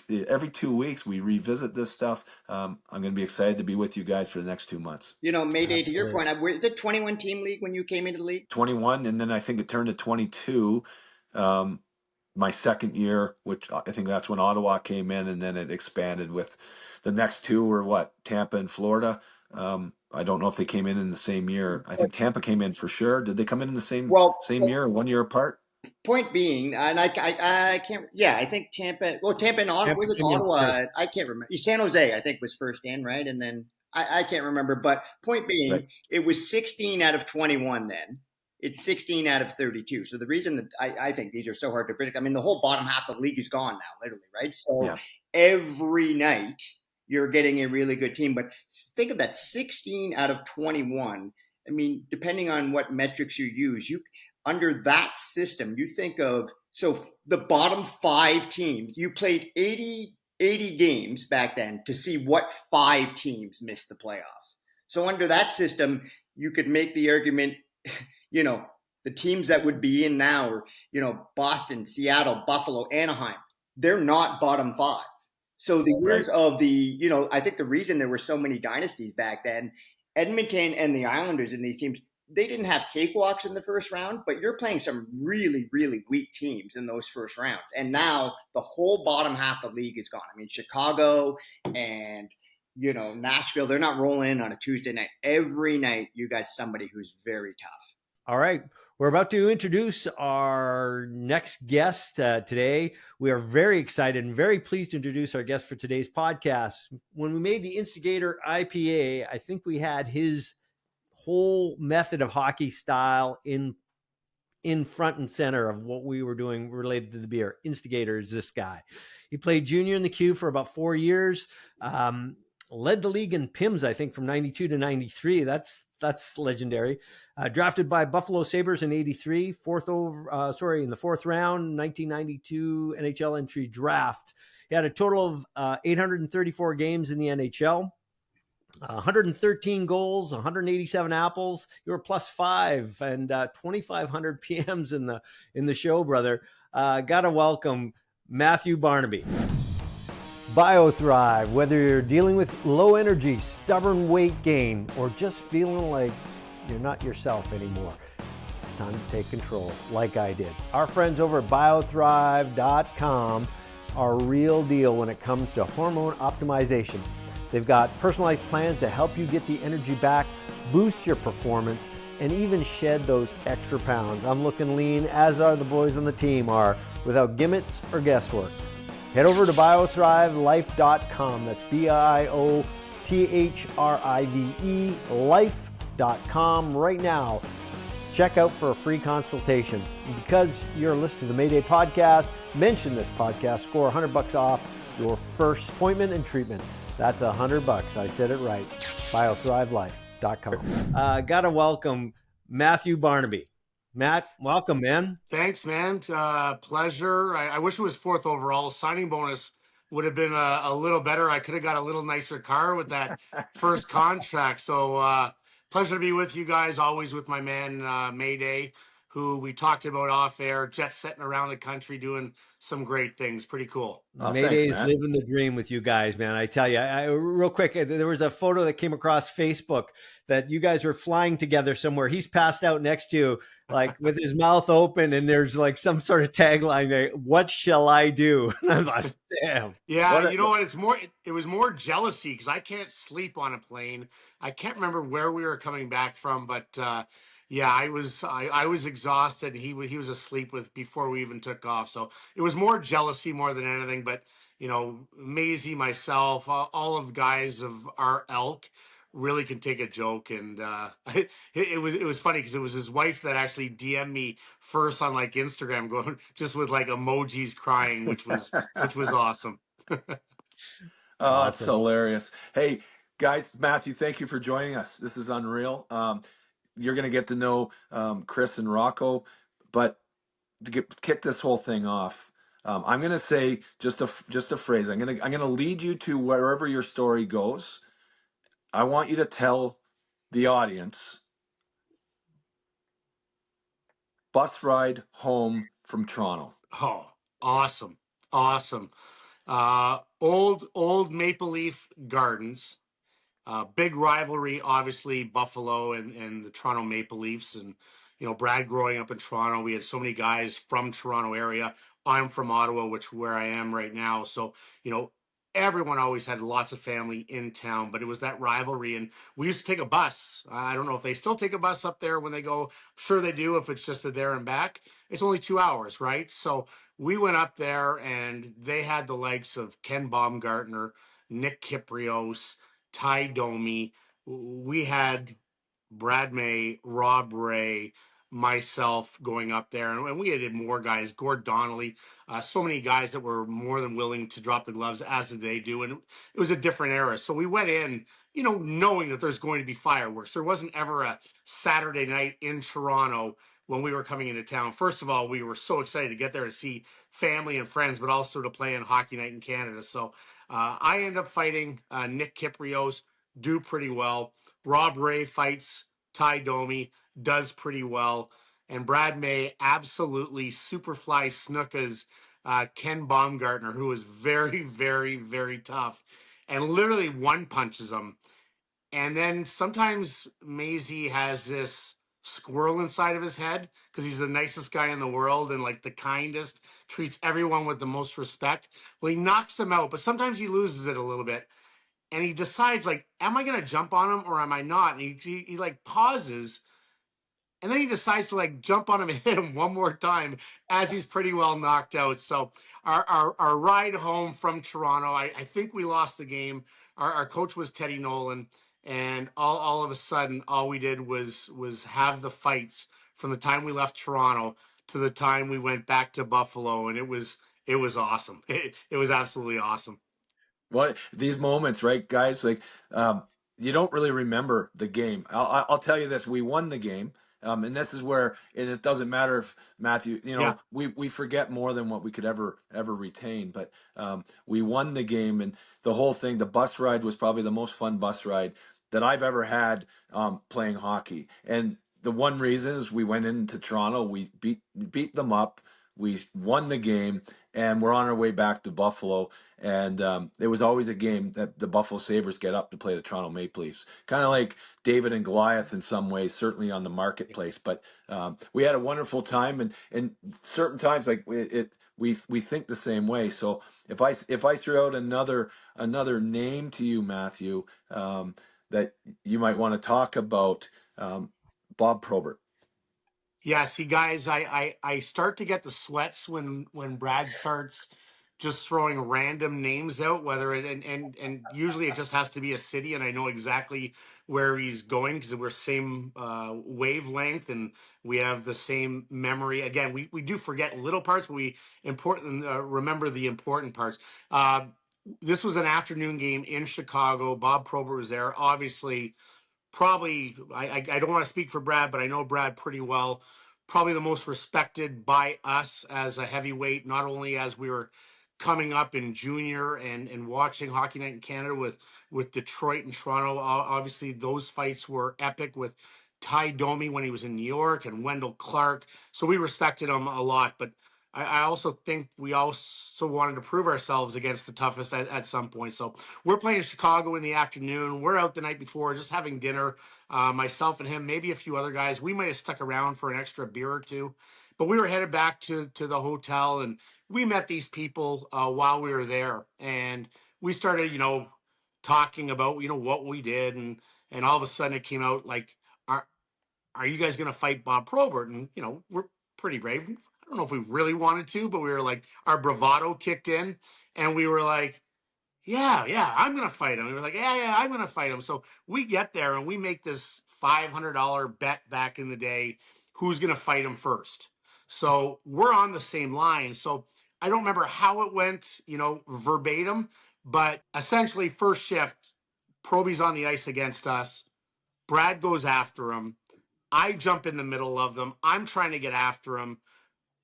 2 weeks we revisit this stuff. I'm going to be excited to be with you guys for the next 2 months. Mayday, to your point, is it 21 team league when you came into the league? 21, and then I think it turned to 22 my second year, which I think that's when Ottawa came in, and then it expanded with the next 2 were Tampa and Florida. I don't know if they came in the same year. I think Tampa came in for sure. Did they come in the same year or 1 year apart? Point being, and I can't. Yeah, I think Tampa. Well, Tampa and Ottawa. Was it Ottawa? I can't remember. San Jose, I think, was first in, right? And then I can't remember. But point being, right. It was 16 out of 21 then. It's 16 out of 32. So the reason that I think these are so hard to predict, I mean, the whole bottom half of the league is gone now, literally, right? So every night you're getting a really good team. But think of that, 16 out of 21. I mean, depending on what metrics you use, under that system, you think of, so the bottom 5 teams, you played 80 80 games back then to see what 5 teams missed the playoffs. So under that system, you could make the argument, the teams that would be in now are, Boston, Seattle, Buffalo, Anaheim. They're not bottom 5. So the years of I think the reason there were so many dynasties back then, Edmonton and the Islanders in these teams, they didn't have cakewalks in the first round, but you're playing some really, really weak teams in those first rounds. And now the whole bottom half of the league is gone. I mean, Chicago and, Nashville, they're not rolling in on a Tuesday night. Every night you got somebody who's very tough. All right. We're about to introduce our next guest today. We are very excited and very pleased to introduce our guest for today's podcast. When we made the Instigator IPA, I think we had his whole method of hockey style in front and center of what we were doing related to the beer. Instigator is this guy. He played junior in the Q for about 4 years. Led the league in PIMS, I think, from 92 to 93. That's legendary. Drafted by Buffalo Sabres in 83, in the 4th round, 1992 NHL entry draft. He had a total of 834 games in the NHL, 113 goals, 187 apples. You were +5 and 2,500 PMs in the show, brother. Gotta welcome Matthew Barnaby. BioThrive, whether you're dealing with low energy, stubborn weight gain, or just feeling like you're not yourself anymore, it's time to take control like I did. Our friends over at biothrive.com are a real deal when it comes to hormone optimization. They've got personalized plans to help you get the energy back, boost your performance, and even shed those extra pounds. I'm looking lean, as are the boys on the team are, without gimmicks or guesswork. Head over to biothrivelife.com. That's BIOTHRIVE life.com right now. Check out for a free consultation. And because you're a listener to the Mayday podcast, mention this podcast, score $100 off your first appointment and treatment. That's $100. I said it right. biothrivelife.com. Gotta welcome Matthew Barnaby. Matt, welcome, man. Thanks, man. Pleasure. I wish it was 4th overall. Signing bonus would have been a little better. I could have got a little nicer car with that first contract. So pleasure to be with you guys, always with my man Mayday, who we talked about off air, jet setting around the country, doing some great things. Pretty cool. Mayday is living the dream with you guys, man. I tell you, real quick, there was a photo that came across Facebook that you guys were flying together somewhere. He's passed out next to you, like with his mouth open, and there's like some sort of tagline, like, "What shall I do?" And I'm like, damn. Yeah, you know what? It was more jealousy because I can't sleep on a plane. I can't remember where we were coming back from, but yeah, I was exhausted. He was asleep before we even took off. So it was more jealousy more than anything. But Maisie, myself, all of the guys of our elk really can take a joke, and it was funny because it was his wife that actually DM'd me first on like Instagram, going just with like emojis crying, which was awesome. Oh, it's hilarious. Hey guys, Matthew, thank you for joining us. This is unreal. You're going to get to know Chris and Rocco, but to kick this whole thing off, I'm going to say just a phrase. I'm going to lead you to wherever your story goes. I want you to tell the audience bus ride home from Toronto. Oh, awesome. Old Maple Leaf Gardens. Big rivalry, obviously, Buffalo and the Toronto Maple Leafs. And, Brad growing up in Toronto, we had so many guys from Toronto area. I'm from Ottawa, where I am right now. So, everyone always had lots of family in town, but it was that rivalry. And we used to take a bus. I don't know if they still take a bus up there when they go. I'm sure they do if it's just a there and back. It's only 2 hours, right? So we went up there, and they had the likes of Ken Baumgartner, Nick Kiprios, Ty Domi. We had Brad May, Rob Ray, myself going up there, and we had more guys, Gord Donnelly, so many guys that were more than willing to drop the gloves, as did they do, and it was a different era. So we went in, knowing that there's going to be fireworks. There wasn't ever a Saturday night in Toronto when we were coming into town. First of all, we were so excited to get there to see family and friends, but also to play in Hockey Night in Canada. So I end up fighting Nick Kiprios, do pretty well. Rob Ray fights Ty Domi, does pretty well. And Brad May absolutely superfly snookas Ken Baumgartner, who was very, very, very tough, and literally one punches him. And then sometimes Maisie has this squirrel inside of his head because he's the nicest guy in the world and like the kindest, treats everyone with the most respect. Well, he knocks him out, but sometimes he loses it a little bit. And he decides, like, am I going to jump on him or am I not? And he like pauses, and then he decides to like jump on him and hit him one more time as he's pretty well knocked out. So our ride home from Toronto, I think we lost the game. Our coach was Teddy Nolan, and all of a sudden, all we did was have the fights from the time we left Toronto to the time we went back to Buffalo, and it was awesome. It was absolutely awesome. What these moments, right, guys? Like, you don't really remember the game. I'll tell you this: we won the game, and this is where, and it doesn't matter if Matthew, Yeah. we forget more than what we could ever retain. But we won the game, and the whole thing. The bus ride was probably the most fun bus ride that I've ever had playing hockey. And the one reason is we went into Toronto, we beat them up, we won the game, and we're on our way back to Buffalo. And it was always a game that the Buffalo Sabres get up to play the Toronto Maple Leafs. Kind of like David and Goliath in some ways, certainly on the marketplace. But we had a wonderful time, and certain times like we think the same way. So if I threw out another name to you, Matthew, that you might want to talk about, Bob Probert. Yeah, see, guys, I start to get the sweats when Brad starts just throwing random names out, whether it and usually it just has to be a city, and I know exactly where he's going because we're same wavelength and we have the same memory. Again, we do forget little parts, but we remember the important parts. This was an afternoon game in Chicago. Bob Probert was there, obviously. Probably, I don't want to speak for Brad, but I know Brad pretty well. Probably the most respected by us as a heavyweight, not only as we were coming up in junior and watching Hockey Night in Canada with Detroit and Toronto. Obviously, those fights were epic with Ty Domi when he was in New York and Wendell Clark. So we respected him a lot. But I also think we also wanted to prove ourselves against the toughest at some point. So we're playing Chicago in the afternoon. We're out the night before just having dinner, myself and him, maybe a few other guys. We might have stuck around for an extra beer or two. But we were headed back to the hotel, and we met these people while we were there. And we started, talking about, what we did. And all of a sudden it came out like, are you guys going to fight Bob Probert? And, we're pretty brave. I don't know if we really wanted to, but we were like, our bravado kicked in, and we were like, yeah, I'm going to fight him. We were like, yeah, I'm going to fight him. So we get there and we make this $500 bet back in the day, who's going to fight him first. So we're on the same line. So I don't remember how it went, verbatim, but essentially first shift, Proby's on the ice against us. Brad goes after him. I jump in the middle of them. I'm trying to get after him.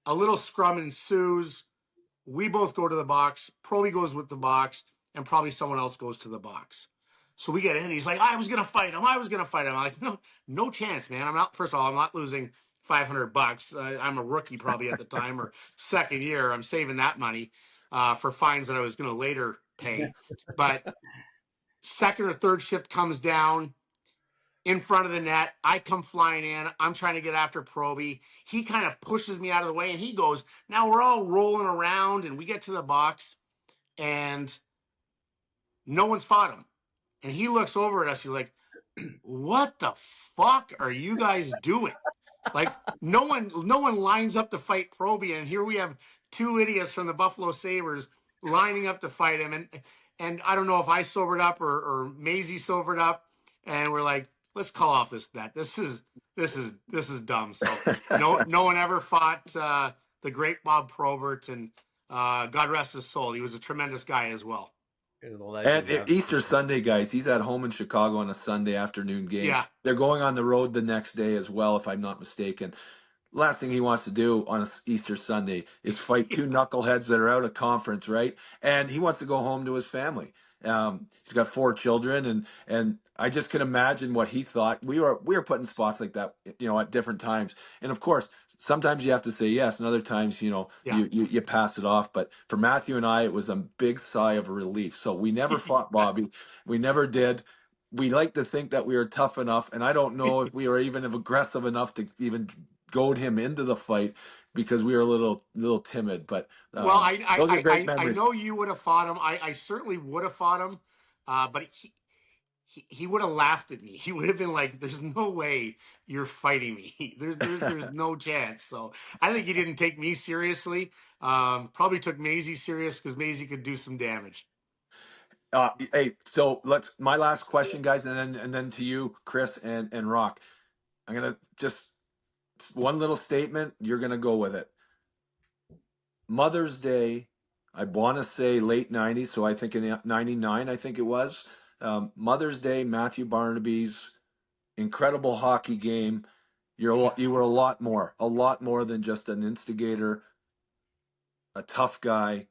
A little scrum ensues. We both go to the box. Proby goes with the box, and probably someone else goes to the box. So we get in. He's like, I was going to fight him. I'm like, no chance, man. First of all, I'm not losing $500. I'm a rookie probably at the time, or second year. I'm saving that money for fines that I was going to later pay. But second or third shift comes down in front of the net. I come flying in. I'm trying to get after Proby. He kind of pushes me out of the way, and he goes. Now we're all rolling around, and we get to the box, and no one's fought him. And he looks over at us. He's like, what the fuck are you guys doing? Like, no one lines up to fight Proby, and here we have two idiots from the Buffalo Sabres lining up to fight him. And I don't know if I sobered up or Maisie sobered up, and we're like, let's call off this bet. This is dumb. So no one ever fought the great Bob Probert, and God rest his soul. He was a tremendous guy as well. And Easter Sunday, guys, he's at home in Chicago on a Sunday afternoon game. Yeah. They're going on the road the next day as well, if I'm not mistaken. last thing he wants to do on a Easter Sunday is fight two knuckleheads that are out of conference, right? And he wants to go home to his family. He's got 4 children, and I just can imagine what he thought. We were put in spots like that, at different times. And of course, sometimes you have to say yes, and other times, Yeah. you pass it off. But for Matthew and I, it was a big sigh of relief. So we never fought Bobby. We never did. We like to think that we were tough enough, and I don't know if we were even aggressive enough to even goad him into the fight because we were a little timid. But Well, those are great I memories. know you would have fought him. I certainly would have fought him, but he would have laughed at me. He would have been like, "There's no way you're fighting me. There's no chance." So I think he didn't take me seriously. Probably took Maisie serious because Maisie could do some damage. Hey, so my last question, guys, and then to you, Chris and Rock. I'm gonna just one little statement. You're gonna go with it. Mother's Day, I want to say late '90s, so I think in '99, I think it was. Mother's Day, Matthew Barnaby's incredible hockey game. You were a lot more than just an instigator, a tough guy,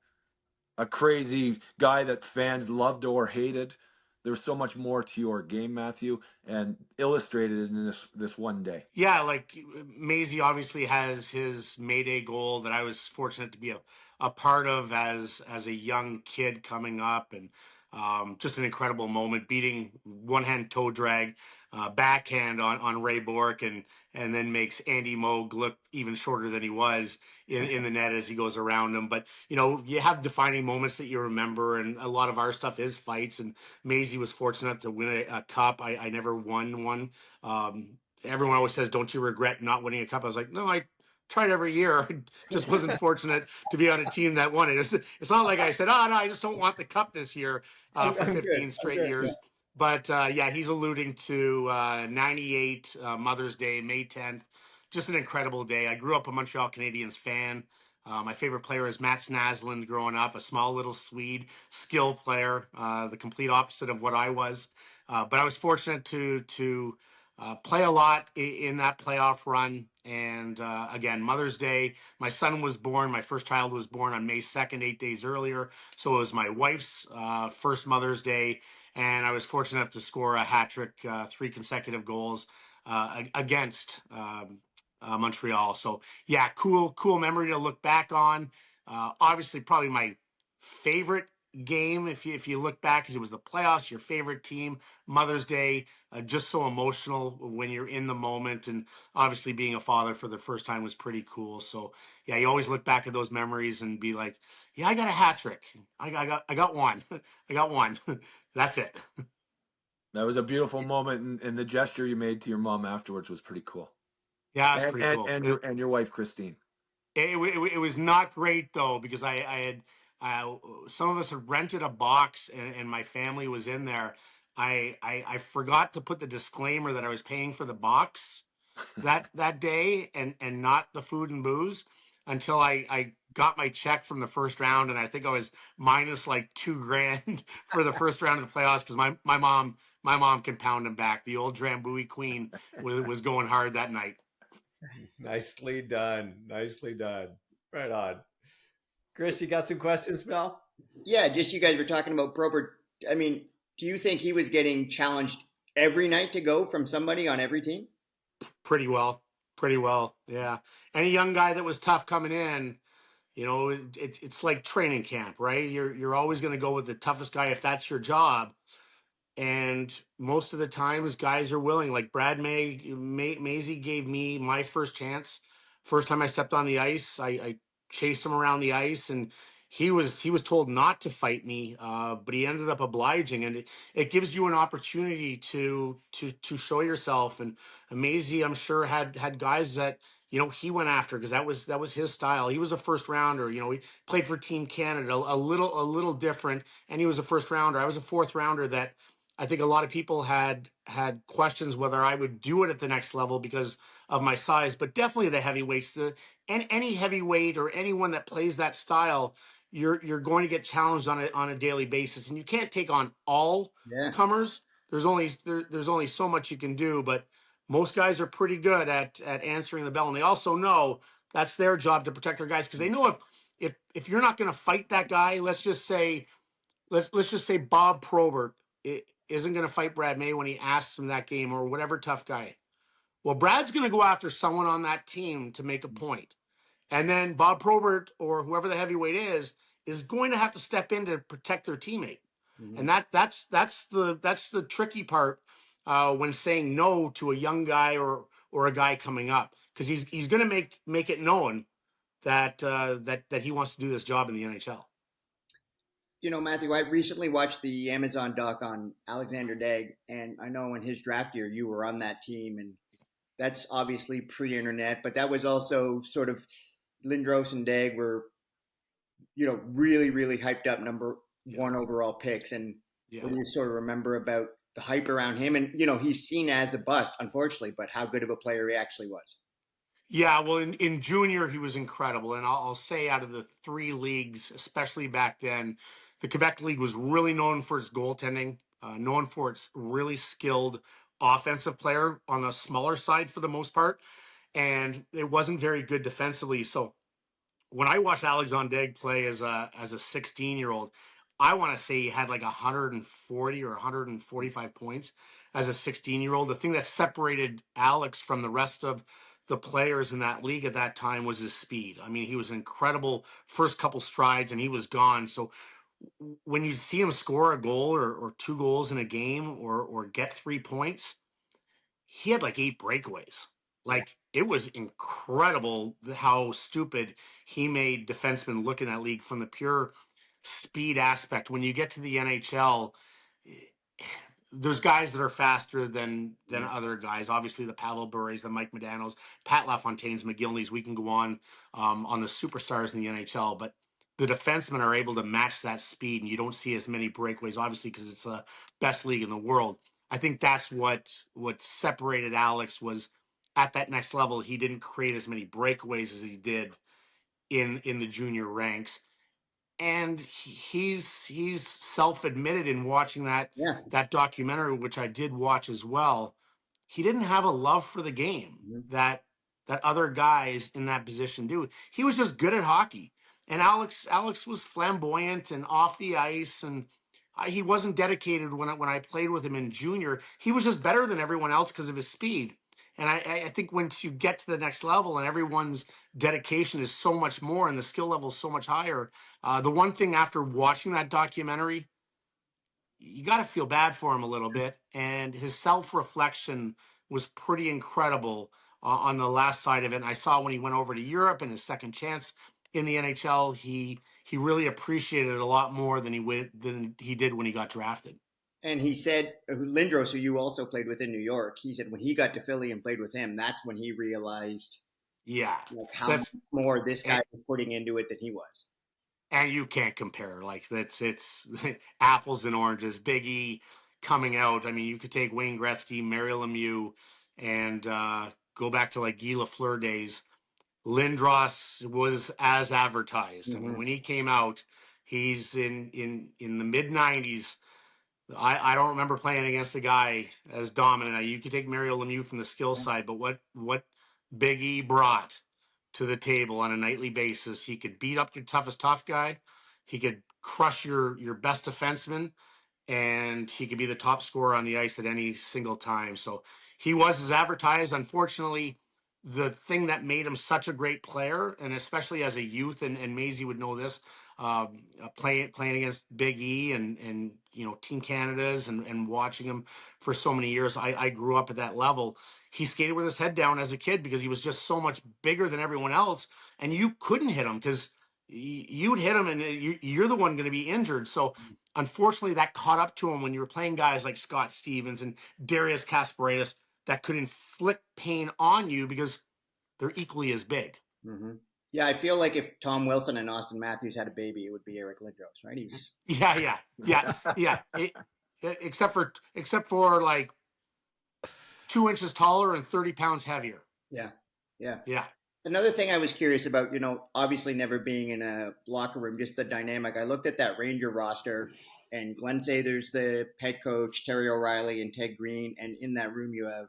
a crazy guy that fans loved or hated. There's so much more to your game, Matthew, and illustrated in this one day. Yeah, like Maisie obviously has his Mayday goal that I was fortunate to be a part of as a young kid coming up, and just an incredible moment, beating one hand toe drag, backhand on Ray Bork, and then makes Andy Moog look even shorter than he was in the net as he goes around him. But you have defining moments that you remember, and a lot of our stuff is fights. And Maisie was fortunate to win a cup. I never won one. Everyone always says, "Don't you regret not winning a cup?" I was like, "No, I tried every year. I just wasn't fortunate to be on a team that won it." It's not like I said, "Oh no, I just don't want the cup this year for I'm 15 good. straight years." But yeah, he's alluding to '98 Mother's Day, May 10th. Just an incredible day. I grew up a Montreal Canadiens fan. My favorite player is Mats Naslund growing up, a small little Swede, skill player, the complete opposite of what I was. But I was fortunate to play a lot in that playoff run. And again, Mother's Day, my son was born. My first child was born on May 2nd, 8 days earlier. So it was my wife's first Mother's Day. And I was fortunate enough to score a hat trick, 3 consecutive goals against Montreal. So yeah, cool memory to look back on. Obviously, probably my favorite game if you look back, because it was the playoffs, your favorite team, Mother's Day, just so emotional when you're in the moment, and obviously being a father for the first time was pretty cool. So yeah, you always look back at those memories and be like, yeah, I got a hat trick. I got one. I got one. That's it. That was a beautiful moment, and the gesture you made to your mom afterwards was pretty cool. Yeah, it's And pretty and cool. and your wife Christine. It was not great though, because I had some of us had rented a box, and my family was in there. I forgot to put the disclaimer that I was paying for the box that day, and not the food and booze, until I got my check from the first round, and I think I was minus like $2,000 for the first round of the playoffs, because my mom can pound them back. The old Drambuie Queen was going hard that night. Nicely done. Nicely done. Right on. Chris, you got some questions, Mel? Yeah, just you guys were talking about Probert. I mean, do you think he was getting challenged every night to go from somebody on every team? Pretty well. Yeah. Any young guy that was tough coming in, it's like training camp, right? You're always going to go with the toughest guy if that's your job. And most of the times guys are willing. Like Brad Maisie gave me my first chance. First time I stepped on the ice, I chased him around the ice, and he was told not to fight me, but he ended up obliging, and it gives you an opportunity to show yourself. And Maisie, I'm sure, had guys that he went after, because that was his style. He was a first rounder. He played for Team Canada, a little different, and he was a first rounder. I was a fourth rounder that I think a lot of people had questions whether I would do it at the next level because of my size, but definitely the heavyweights. And any heavyweight or anyone that plays that style, you're going to get challenged on a daily basis, and you can't take on all Yeah. comers. There's only so much you can do, but most guys are pretty good at answering the bell, and they also know that's their job to protect their guys, because they know if you're not going to fight that guy, let's just say Bob Probert isn't going to fight Brad May when he asks him that game, or whatever tough guy. Well, Brad's going to go after someone on that team to make a point. And then Bob Probert, or whoever the heavyweight is going to have to step in to protect their teammate. Mm-hmm. And that's the tricky part when saying no to a young guy or a guy coming up, because he's going to make it known that that he wants to do this job in the NHL. You know, Matthew, I recently watched the Amazon doc on Alexander Daigle, and I know in his draft year you were on that team, and that's obviously pre-internet, but that was also sort of Lindros and Daigle were, you know, really, really hyped up number one overall picks. And what do you sort of remember about the hype around him? And, you know, he's seen as a bust, unfortunately, but how good of a player he actually was. Yeah, well, in junior, he was incredible. And I'll say out of the three leagues, especially back then, the Quebec League was really known for its goaltending, known for its really skilled offensive player on the smaller side for the most part. And it wasn't very good defensively. So when I watched Alexander Daigle play as a 16-year-old, I want to say he had like 140 or 145 points as a 16-year-old. The thing that separated Alex from the rest of the players in that league at that time was his speed. I mean, he was incredible first couple strides and he was gone. So when you see him score a goal or two goals in a game or get 3 points, he had like 8 breakaways. Like, it was incredible how stupid he made defensemen look in that league from the pure speed aspect. When you get to the NHL, there's guys that are faster than other guys. Obviously, the Pavel Bure's, the Mike Modanos, Pat LaFontaine's, McGillney's. We can go on the superstars in the NHL, but the defensemen are able to match that speed, and you don't see as many breakaways, obviously, because it's the best league in the world. I think that's what separated Alex was at that next level. He didn't create as many breakaways as he did in the junior ranks. And he's self-admitted in watching that documentary, which I did watch as well. He didn't have a love for the game that other guys in that position do. He was just good at hockey. And Alex was flamboyant and off the ice, and he wasn't dedicated when I played with him in junior. He was just better than everyone else because of his speed. And I think once you get to the next level and everyone's dedication is so much more and the skill level is so much higher, the one thing after watching that documentary, you got to feel bad for him a little bit. And his self-reflection was pretty incredible on the last side of it. And I saw when he went over to Europe and his second chance in the NHL, he really appreciated it a lot more than he did when he got drafted. And he said, Lindros, who you also played with in New York, he said when he got to Philly and played with him, that's when he realized how much more this guy was putting into it than he was. And you can't compare. Like, it's apples and oranges. Big E coming out. I mean, you could take Wayne Gretzky, Mario Lemieux, and go back to like Guy Lafleur days. Lindros was as advertised. I mean, when he came out, he's in the mid 90s. I don't remember playing against a guy as dominant. You could take Mario Lemieux from the skill side, but what Big E brought to the table on a nightly basis, he could beat up your toughest tough guy, he could crush your best defenseman, and he could be the top scorer on the ice at any single time. So he was as advertised. Unfortunately, the thing that made him such a great player, and especially as a youth, and Maisie would know this, playing against Big E and you know, Team Canada's and watching him for so many years. I grew up at that level. He skated with his head down as a kid because he was just so much bigger than everyone else, and you couldn't hit him because you'd hit him and you're the one going to be injured. So unfortunately, that caught up to him when you were playing guys like Scott Stevens and Darius Kasparaitis that could inflict pain on you because they're equally as big. Mm-hmm. Yeah, I feel like if Tom Wilson and Austin Matthews had a baby, it would be Eric Lindros, right? Except for like 2 inches taller and 30 pounds heavier. Yeah. Another thing I was curious about, you know, obviously never being in a locker room, just the dynamic. I looked at that Ranger roster, and Glenn Sather's the head coach, Terry O'Reilly and Ted Green, and in that room you have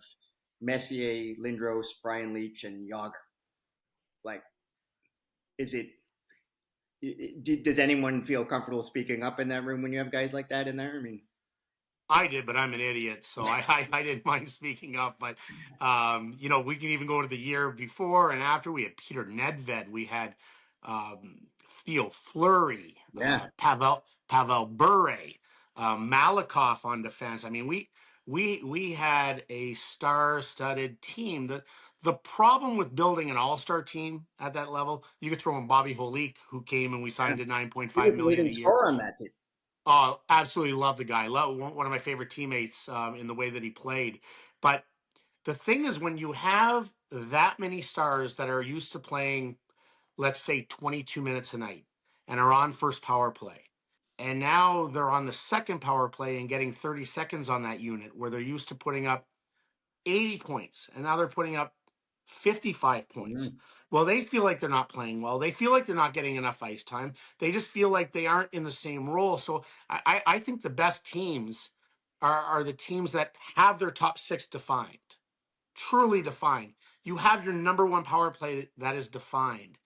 Messier, Lindros, Brian Leach, and Yager. Like, is it? Does anyone feel comfortable speaking up in that room when you have guys like that in there? I mean, I did, but I'm an idiot, so I didn't mind speaking up. But we can even go to the year before and after. We had Peter Nedved, we had Theo Fleury, yeah, Pavel Bure, Malakoff on defense. I mean, we had a star-studded team. The problem with building an all-star team at that level, you could throw in Bobby Holik, who came and we signed at he $9.5 was the million leading a year. scorer on that team. Oh, absolutely love the guy. Love one of my favorite teammates in the way that he played. But the thing is, when you have that many stars that are used to playing, let's say 22 minutes a night and are on first power play, and now they're on the second power play and getting 30 seconds on that unit where they're used to putting up 80 points and now they're putting up 55 points. Mm-hmm. Well, they feel like they're not playing well. They feel like they're not getting enough ice time. They just feel like they aren't in the same role. So I think the best teams are the teams that have their top six defined, truly defined. You have your number one power play that is defined.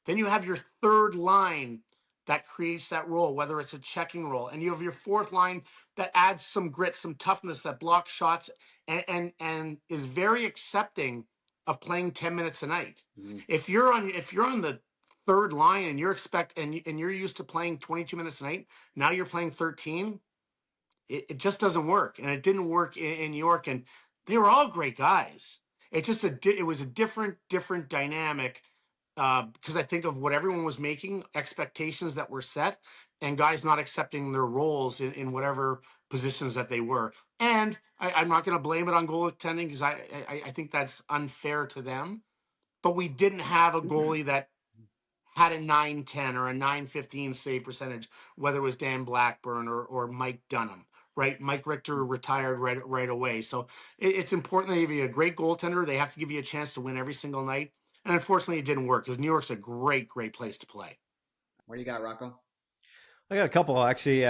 Then you have your third line that creates that role, whether it's a checking role, and you have your fourth line that adds some grit, some toughness, that blocks shots and is very accepting of playing 10 minutes a night. Mm-hmm. If you're on the third line and you're used to playing 22 minutes a night, now you're playing 13. It just doesn't work, and it didn't work in New York. And they were all great guys. It was a different dynamic because I think of what everyone was making, expectations that were set, and guys not accepting their roles in whatever positions that they were. And I'm not going to blame it on goaltending because I think that's unfair to them. But we didn't have a goalie that had a 910 or a 915 save percentage, whether it was Dan Blackburn or Mike Dunham. Right, Mike Richter retired right away. So it's important that if you have a great goaltender, they have to give you a chance to win every single night. And unfortunately, it didn't work because New York's a great place to play. What do you got, Rocco? I got a couple actually.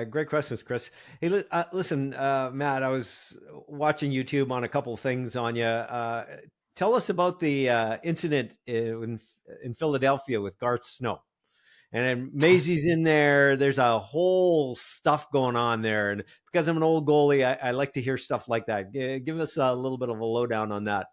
Great questions, Chris. Hey, listen, Matt. I was watching YouTube on a couple of things on you. Tell us about the incident in Philadelphia with Garth Snow. And then Maisie's in there. There's a whole stuff going on there. And because I'm an old goalie, I like to hear stuff like that. Give us a little bit of a lowdown on that.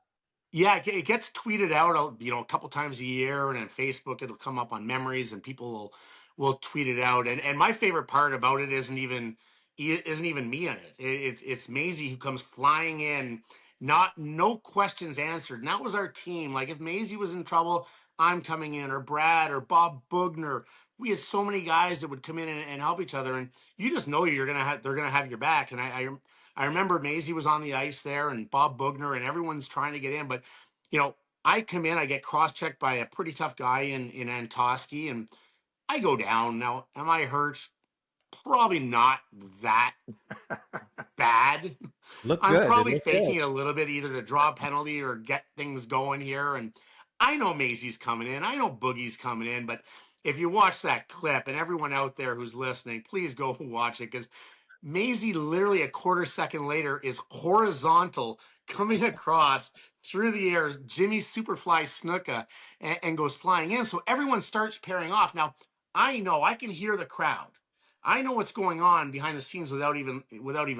Yeah, it gets tweeted out, a couple times a year, and on Facebook it'll come up on memories, and people will tweet it out. And my favorite part about it isn't even me in it. It's Maisie who comes flying in, no questions answered. And that was our team. Like if Maisie was in trouble, I'm coming in, or Brad or Bob Bugner. We had so many guys that would come in and help each other, and you just know they're gonna have your back. And I remember Maisie was on the ice there and Bob Bugner and everyone's trying to get in. But, I come in, I get cross-checked by a pretty tough guy in Antoski, and I go down. Now, am I hurt? Probably not that bad. Look I'm good. probably faking it a little bit, either to draw a penalty or get things going here. And I know Maisie's coming in. I know Boogie's coming in. But if you watch that clip, and everyone out there who's listening, please go watch it, because Maisie literally a quarter second later is horizontal coming across through the air, Jimmy Superfly Snuka, and goes flying in. So everyone starts pairing off. Now, I know I can hear the crowd. I know what's going on behind the scenes without even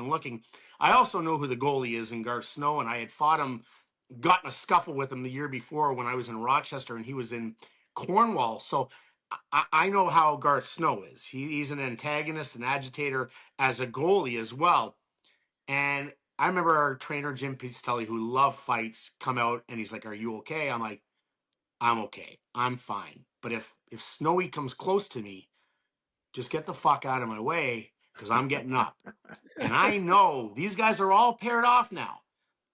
looking. I also know who the goalie is in Garth Snow, and I had fought him, got in a scuffle with him the year before when I was in Rochester and he was in Cornwall. So I know how Garth Snow is. He's an antagonist, an agitator as a goalie as well. And I remember our trainer, Jim Pizzatelli, who loved fights, come out and he's like, "Are you okay?" I'm like, "I'm okay. I'm fine. But if Snowy comes close to me, just get the fuck out of my way because I'm getting up." And I know these guys are all paired off now.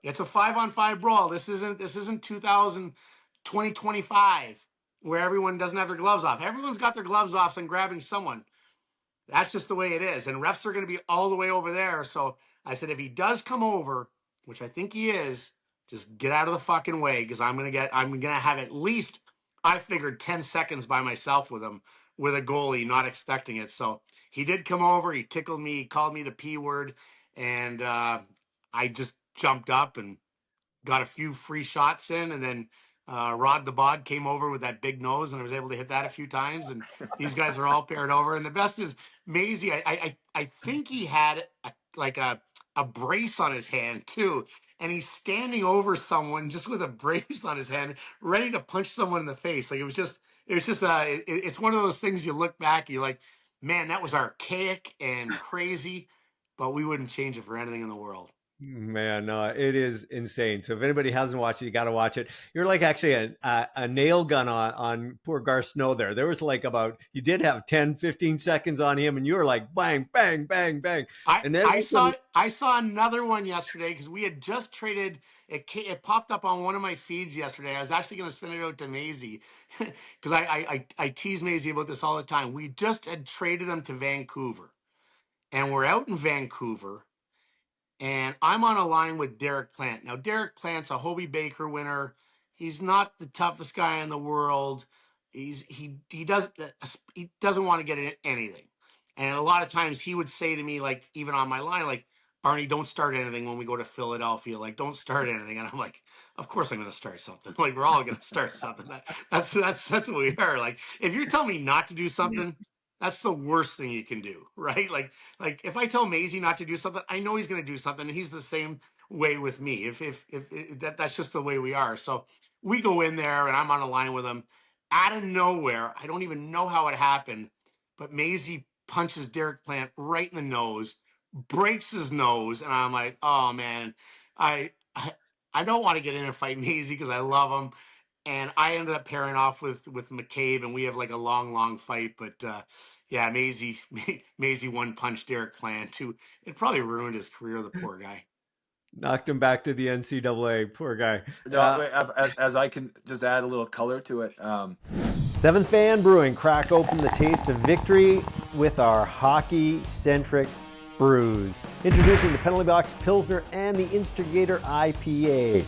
It's a 5-on-5 brawl. This isn't 2025 where everyone doesn't have their gloves off. Everyone's got their gloves off and grabbing someone. That's just the way it is. And refs are going to be all the way over there. So I said, if he does come over, which I think he is, just get out of the fucking way, because I'm going to have at least, I figured 10 seconds by myself with him, with a goalie, not expecting it. So he did come over. He tickled me, he called me the P word. And I just jumped up and got a few free shots in, and then Rod the Bod came over with that big nose, and I was able to hit that a few times. And these guys are all paired over. And the best is Maisie. I think he had a brace on his hand too, and he's standing over someone just with a brace on his hand, ready to punch someone in the face. Like it's one of those things you look back, you're like, man, that was archaic and crazy, but we wouldn't change it for anything in the world. Man, no, it is insane. So if anybody hasn't watched it, you got to watch it. You're like actually a nail gun on poor Garth Snow there. There was like you did have 10, 15 seconds on him, and you were like bang, bang, bang, bang. And then I saw another one yesterday because we had just traded. It popped up on one of my feeds yesterday. I was actually going to send it out to Maisie because I tease Maisie about this all the time. We just had traded him to Vancouver, and we're out in Vancouver. And I'm on a line with Derek Plant. Now, Derek Plant's a Hobie Baker winner. He's not the toughest guy in the world. He doesn't want to get anything. And a lot of times he would say to me, like, even on my line, like, Barney, don't start anything when we go to Philadelphia. Like, don't start anything. And I'm like, of course I'm going to start something. Like, we're all going to start something. That's what we are. Like, if you're telling me not to do something, that's the worst thing you can do, right? Like if I tell Maisie not to do something, I know he's going to do something, and he's the same way with me. If that's just the way we are. So we go in there, and I'm on a line with him. Out of nowhere, I don't even know how it happened, but Maisie punches Derek Plant right in the nose, breaks his nose, and I'm like, oh man, I don't want to get in a fight Maisie because I love him. And I ended up pairing off with McCabe, and we have like a long fight. But yeah, Maisie one punch Derek Plant too. It probably ruined his career. The poor guy knocked him back to the NCAA. Poor guy. No, as I can just add a little color to it. Seventh Fan Brewing crack open the taste of victory with our hockey-centric brews. Introducing the Penalty Box Pilsner and the Instigator IPA.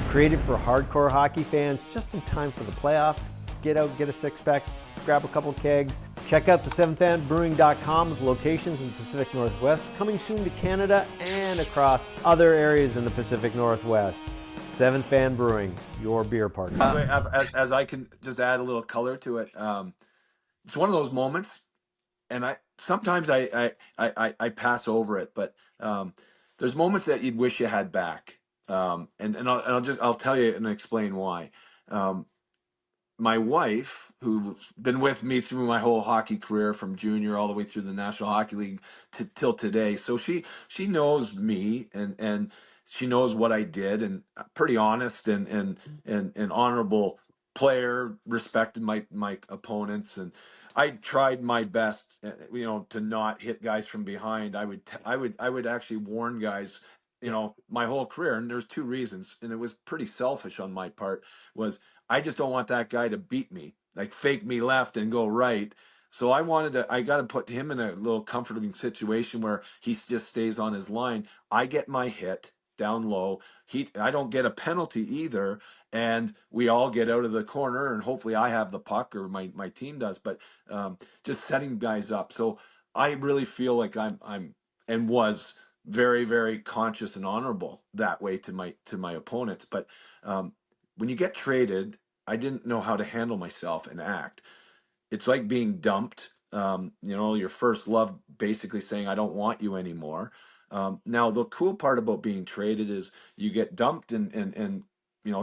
Created for hardcore hockey fans just in time for the playoffs. Get out, get a six-pack, grab a couple kegs. Check out the seventhfanbrewing.com with locations in the Pacific Northwest, coming soon to Canada and across other areas in the Pacific Northwest. Seventh Fan Brewing, your beer partner. As I can just add a little color to it, it's one of those moments, and sometimes I pass over it, but there's moments that you'd wish you had back. And I'll tell you and explain why. My wife, who's been with me through my whole hockey career from junior all the way through the National Hockey League till today, so she knows me and she knows what I did, and pretty honest and honorable player, respected my opponents, and I tried my best, to not hit guys from behind. I would actually warn guys, my whole career, and there's two reasons, and it was pretty selfish on my part, was I just don't want that guy to beat me, like fake me left and go right. So I got to put him in a little comforting situation where he just stays on his line. I get my hit down low. I don't get a penalty either, and we all get out of the corner, and hopefully I have the puck or my team does. But just setting guys up. So I really feel like I'm and was very, very conscious and honorable that way to my opponents. But when you get traded, I didn't know how to handle myself and act. It's like being dumped. Your first love basically saying, I don't want you anymore. Now, the cool part about being traded is you get dumped and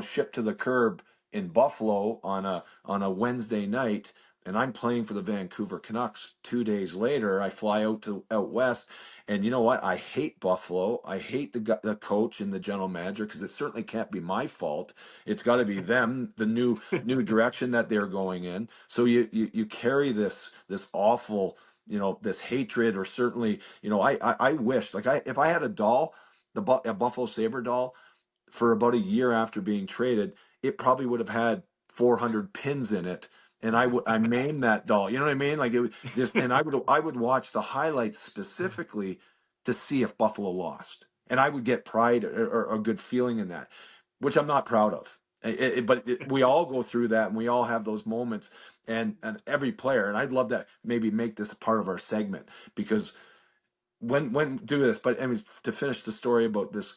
shipped to the curb in Buffalo on a Wednesday night, and I'm playing for the Vancouver Canucks. 2 days later, I fly out west, and you know what? I hate Buffalo. I hate the coach and the general manager, because it certainly can't be my fault. It's got to be them, the new direction that they're going in. So you carry this awful, this hatred, or certainly, I wish, like, if I had a doll, a Buffalo Sabre doll, for about a year after being traded, it probably would have had 400 pins in it, and I maimed that doll. You know what I mean? Like, it was just, and I would watch the highlights specifically to see if Buffalo lost, and I would get pride or a good feeling in that, which I'm not proud of. But we all go through that, and we all have those moments, and every player. And I'd love to maybe make this a part of our segment, because when do this. But anyways, to finish the story about this,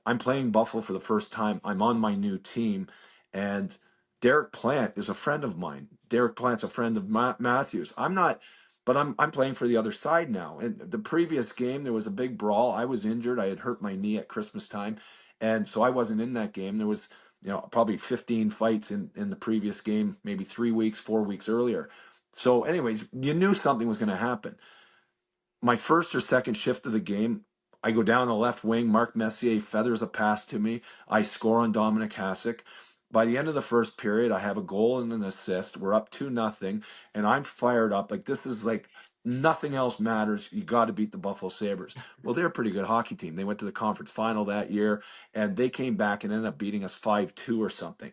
I'm playing Buffalo for the first time. I'm on my new team, and Derek Plant is a friend of mine. Derek Plant's a friend of Matthew's. I'm not, but I'm playing for the other side now. And the previous game, there was a big brawl. I was injured. I had hurt my knee at Christmas time, and so I wasn't in that game. There was, probably 15 fights in the previous game, maybe 3 weeks, 4 weeks earlier. So, anyways, you knew something was going to happen. My first or second shift of the game, I go down the left wing. Mark Messier feathers a pass to me. I score on Dominic Hasek. By the end of the first period, I have a goal and an assist. We're up 2-0, and I'm fired up. Like, this is like nothing else matters. You got to beat the Buffalo Sabres. Well, they're a pretty good hockey team. They went to the conference final that year, and they came back and ended up beating us 5-2 or something.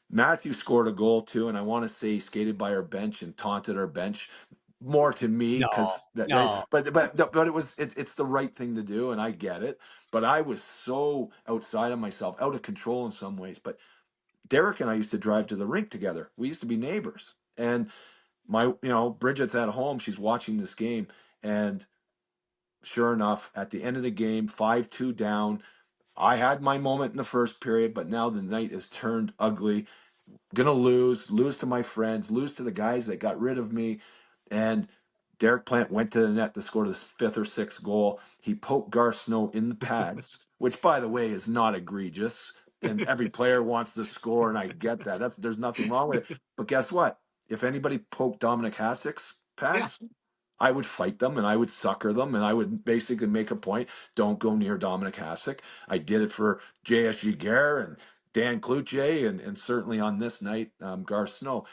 Matthew scored a goal too, and I want to say he skated by our bench and taunted our bench more to me No, because no. but it's the right thing to do, and I get it. But I was so outside of myself, out of control in some ways. But Derek and I used to drive to the rink together. We used to be neighbors, and Bridget's at home. She's watching this game, and sure enough, at the end of the game, 5-2 down. I had my moment in the first period, but now the night is turned ugly. Gonna lose to my friends, lose to the guys that got rid of me. And Derek Plant went to the net to score his fifth or sixth goal. He poked Garth Snow in the pads, which, by the way, is not egregious. And every player wants to score, and I get that. There's nothing wrong with it. But guess what? If anybody poked Dominic Hasek's Yeah. pads, I would fight them and I would sucker them, and I would basically make a point: don't go near Dominic Hasek. I did it for JSG Gare and Dan Cloutier, and certainly on this night, Garth Snow.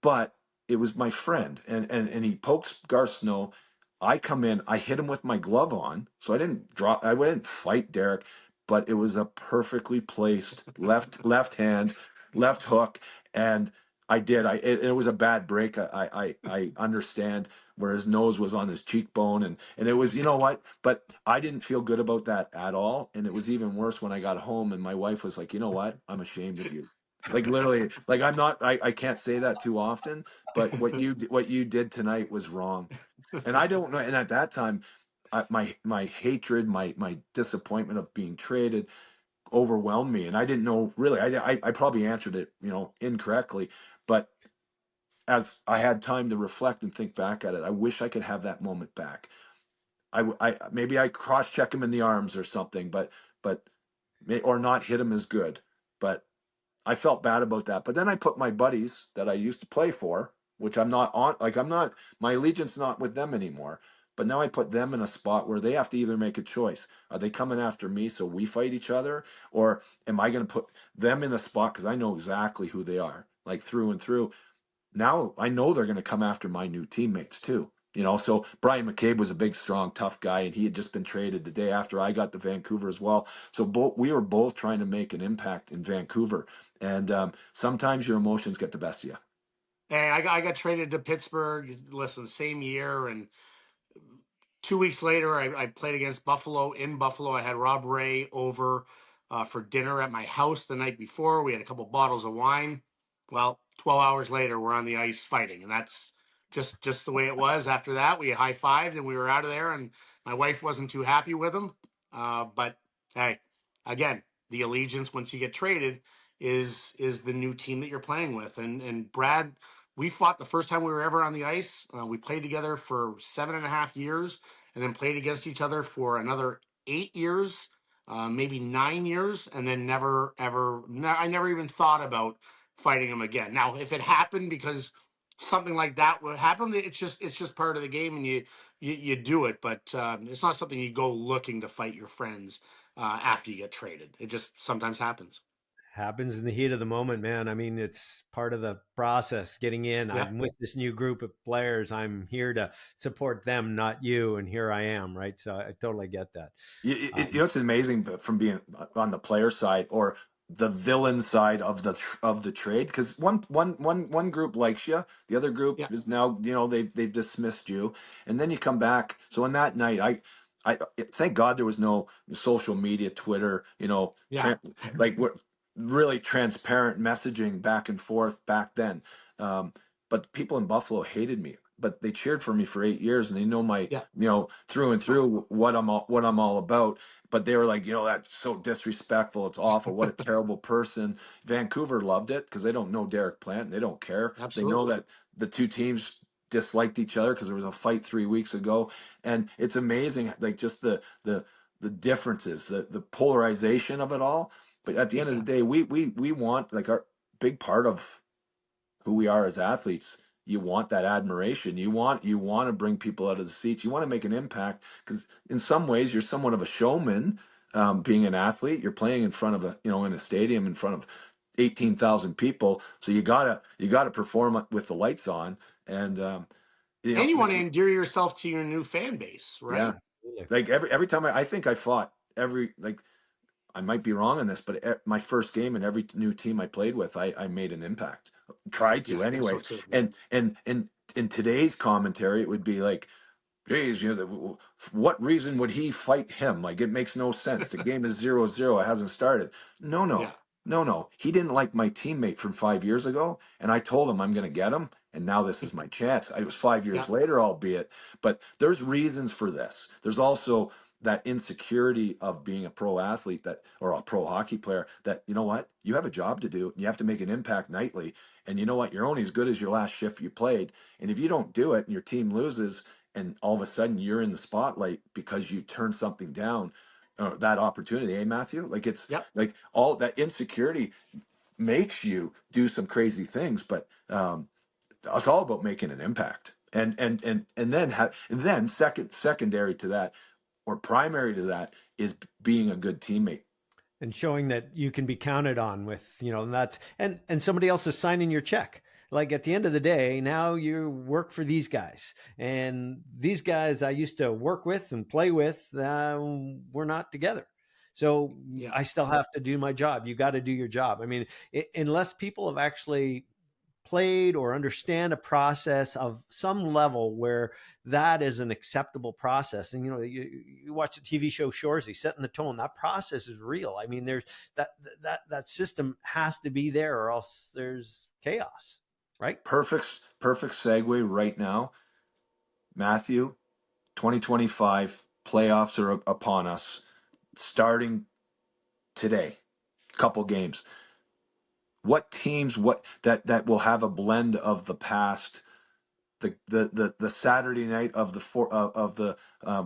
But it was my friend, and he pokes Garth Snow. I come in, I hit him with my glove on, so I didn't fight Derek, but it was a perfectly placed left hand, left hook, and I did. It was a bad break. I understand where his nose was on his cheekbone, and it was, you know what? But I didn't feel good about that at all, and it was even worse when I got home and my wife was like, you know what? I'm ashamed of you. Like, literally, like, I'm not. I can't say that too often, but what you did tonight was wrong, and I don't know. And at that time, my hatred, my disappointment of being traded overwhelmed me, and I didn't know really. I probably answered it, incorrectly, but as I had time to reflect and think back at it, I wish I could have that moment back. Maybe I cross check him in the arms or something, but or not hit him as good, but I felt bad about that. But then I put my buddies that I used to play for, which I'm not on, like, my allegiance not with them anymore. But now I put them in a spot where they have to either make a choice. Are they coming after me so we fight each other? Or am I going to put them in a spot because I know exactly who they are, like, through and through. Now I know they're going to come after my new teammates too. So Brian McCabe was a big, strong, tough guy, and he had just been traded the day after I got to Vancouver as well. So we were both trying to make an impact in Vancouver, and sometimes your emotions get the best of you. Hey, I got traded to Pittsburgh. Listen, same year, and 2 weeks later, I played against Buffalo in Buffalo. I had Rob Ray over for dinner at my house the night before. We had a couple bottles of wine. Well, 12 hours later, we're on the ice fighting, and that's just the way it was. After that, we high-fived, and we were out of there, and my wife wasn't too happy with him. But, hey, again, the allegiance once you get traded is the new team that you're playing with. And Brad, we fought the first time we were ever on the ice. We played together for 7.5 years and then played against each other for another 8 years, maybe 9 years. And then I never even thought about fighting him again. Now, if it happened because something like that would happen, it's just part of the game, and you do it. But it's not something you go looking to fight your friends after you get traded. It just sometimes happens. Happens in the heat of the moment, man. I mean, it's part of the process getting in. Yeah. I'm with this new group of players. I'm here to support them, not you. And here I am, right? So I totally get that. It's amazing from being on the player side or the villain side of the trade, because one group likes you, the other group is now, they've dismissed you, and then you come back. So on that night, I thank God there was no social media, Twitter, like we're really transparent messaging back and forth back then. But people in Buffalo hated me. but they cheered for me for 8 years, and they know my, Yeah. through and through what I'm all about. But they were like, that's so disrespectful. It's awful. What a terrible person. Vancouver loved it because they don't know Derek Plant. They don't care. They know Absolutely. that the two teams disliked each other because there was a fight 3 weeks ago, and it's amazing, like just the differences, the polarization of it all. But at the end of the day, we want, like, our big part of who we are as athletes. You want that admiration. You want to bring people out of the seats. You want to make an impact because in some ways you're somewhat of a showman. Being an athlete, you're playing in front of in a stadium in front of 18,000 people. So you gotta perform with the lights on, and And you want to endear yourself to your new fan base, yeah. right? Like every time I think I fought I might be wrong on this, but my first game and every new team I played with, I made an impact. Tried Yeah, to, I think so anyways. too. And in today's commentary, it would be like, geez, what reason would he fight him? Like, it makes no sense. The game is 0-0. It hasn't started. No, Yeah. no, no, no. He didn't like my teammate from 5 years ago, and I told him I'm going to get him, and now this is my chance. It was 5 years Yeah. later, albeit, but there's reasons for this. There's also that insecurity of being a pro athlete or a pro hockey player, that, you know what, you have a job to do. You have to make an impact nightly. And you know what? You're only as good as your last shift you played. And if you don't do it and your team loses, and all of a sudden you're in the spotlight because you turned something down, that opportunity, Matthew? Like, it's Yep. like all that insecurity makes you do some crazy things, but it's all about making an impact. And then secondary to that, or primary to that, is being a good teammate. And showing that you can be counted on with, and that's, and somebody else is signing your check. Like, at the end of the day, now you work for these guys, and these guys I used to work with and play with, we're not together. So Yeah. I still have to do my job. You got to do your job. I mean, unless people have actually played or understand a process of some level where that is an acceptable process. And you watch the TV show Shoresy, setting the tone. That process is real. I mean, there's that system has to be there, or else there's chaos, right? Perfect segue right now, Matthew. 2025 playoffs are upon us, starting today. Couple games. What teams that will have a blend of the past, the Saturday night of the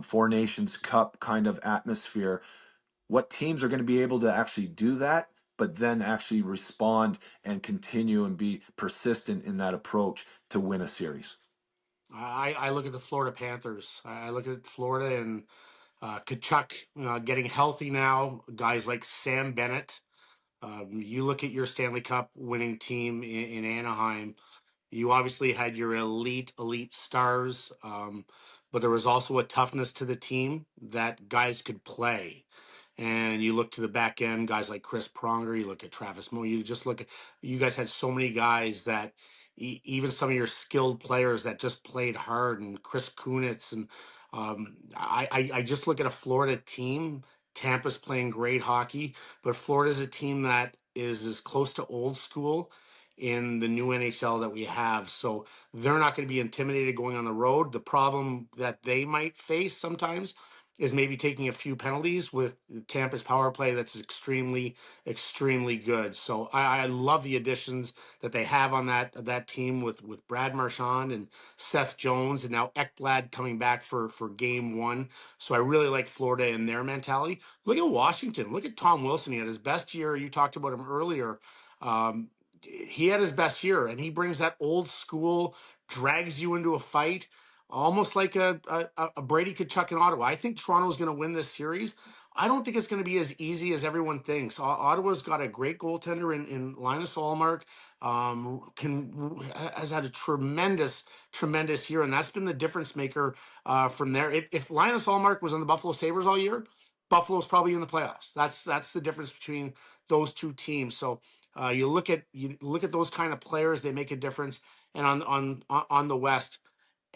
Four Nations Cup kind of atmosphere? What teams are going to be able to actually do that, but then actually respond and continue and be persistent in that approach to win a series? I look at the Florida Panthers. I look at Florida and Kachuk getting healthy now. Guys like Sam Bennett. You look at your Stanley Cup winning team in Anaheim. You obviously had your elite stars, but there was also a toughness to the team that guys could play. And you look to the back end, guys like Chris Pronger, you look at Travis Moe, you just look at, you guys had so many guys that even some of your skilled players that just played hard, and Chris Kunitz. And I just look at a Florida team. Tampa's playing great hockey, but Florida's a team that is as close to old school in the new NHL that we have. So they're not going to be intimidated going on the road. The problem that they might face sometimes is maybe taking a few penalties with Tampa's power play that's extremely, extremely good. So I love the additions that they have on that team with Brad Marchand and Seth Jones, and now Ekblad coming back for game one. So I really like Florida and their mentality. Look at Washington. Look at Tom Wilson. He had his best year. You talked about him earlier. He had his best year, and he brings that old school, drags you into a fight, almost like a Brady Kachuk in Ottawa. I think Toronto's going to win this series. I don't think it's going to be as easy as everyone thinks. Ottawa's got a great goaltender in Linus Ullmark. Has had a tremendous year, and that's been the difference maker from there. If Linus Ullmark was on the Buffalo Sabres all year, Buffalo's probably in the playoffs. That's the difference between those two teams. So you look at those kind of players; they make a difference. And on the West,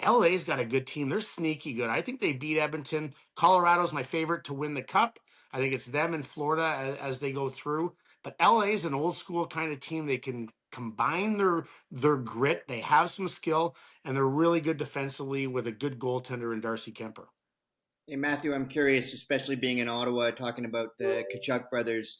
LA's got a good team. They're sneaky good. I think they beat Edmonton. Colorado's my favorite to win the cup. I think it's them and Florida as they go through. But LA is an old school kind of team. They can combine their grit. They have some skill, and they're really good defensively with a good goaltender in Darcy Kemper. Hey, Matthew, I'm curious, especially being in Ottawa, talking about the Kachuk brothers.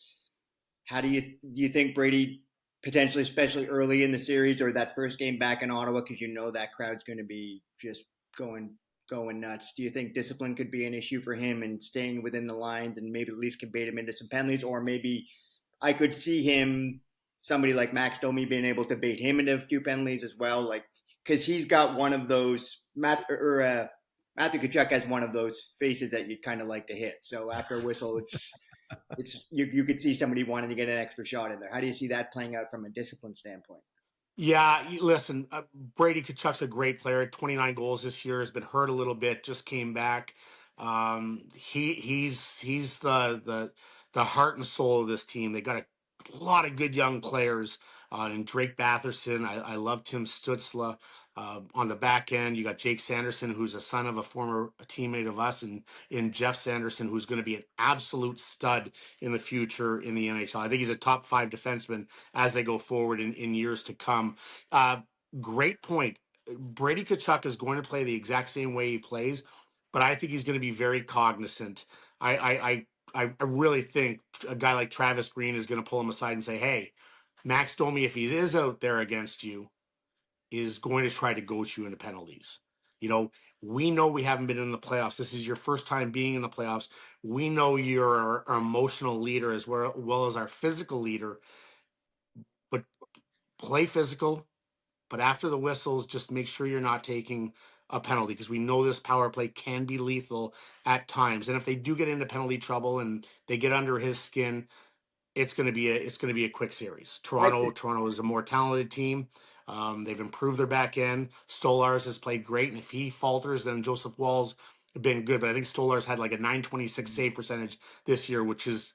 How do you think Brady potentially, especially early in the series or that first game back in Ottawa, because you know that crowd's going to be just going nuts? Do you think discipline could be an issue for him and staying within the lines, and maybe at least can bait him into some penalties, or maybe I could see him, somebody like Max Domi, being able to bait him into a few penalties as well, like because he's got one of those Matthew Kachuk has one of those faces that you'd kind of like to hit. So after a whistle, it's you could see somebody wanting to get an extra shot in there. How do you see that playing out from a discipline standpoint? Yeah, listen, Brady Kachuk's a great player. 29 goals this year. Has been hurt a little bit. Just came back. He's the heart and soul of this team. They got a lot of good young players. In Drake Batherson, I love Tim Stutzla. On the back end, you got Jake Sanderson, who's a son of a former teammate of us, and in Jeff Sanderson, who's going to be an absolute stud in the future in the NHL. I think he's a top 5 defenseman as they go forward in years to come. Uh, Great point. Brady Kachuk is going to play the exact same way he plays, but I think he's going to be very cognizant. I really think a guy like Travis Green is going to pull him aside and say, "Hey, Max Domi, if he is out there against you, is going to try to goat you into penalties. You know, we know we haven't been in the playoffs. This is your first time being in the playoffs. We know you're our emotional leader as well as our physical leader, but play physical. But after the whistles, just make sure you're not taking a penalty, because we know this power play can be lethal at times. And if they do get into penalty trouble and they get under his skin, it's going to be a quick series. Toronto is a more talented team. They've improved their back end. Stolarz has played great, and if he falters, then Joseph Woll's been good. But I think Stolarz had like a 926 save percentage this year, which is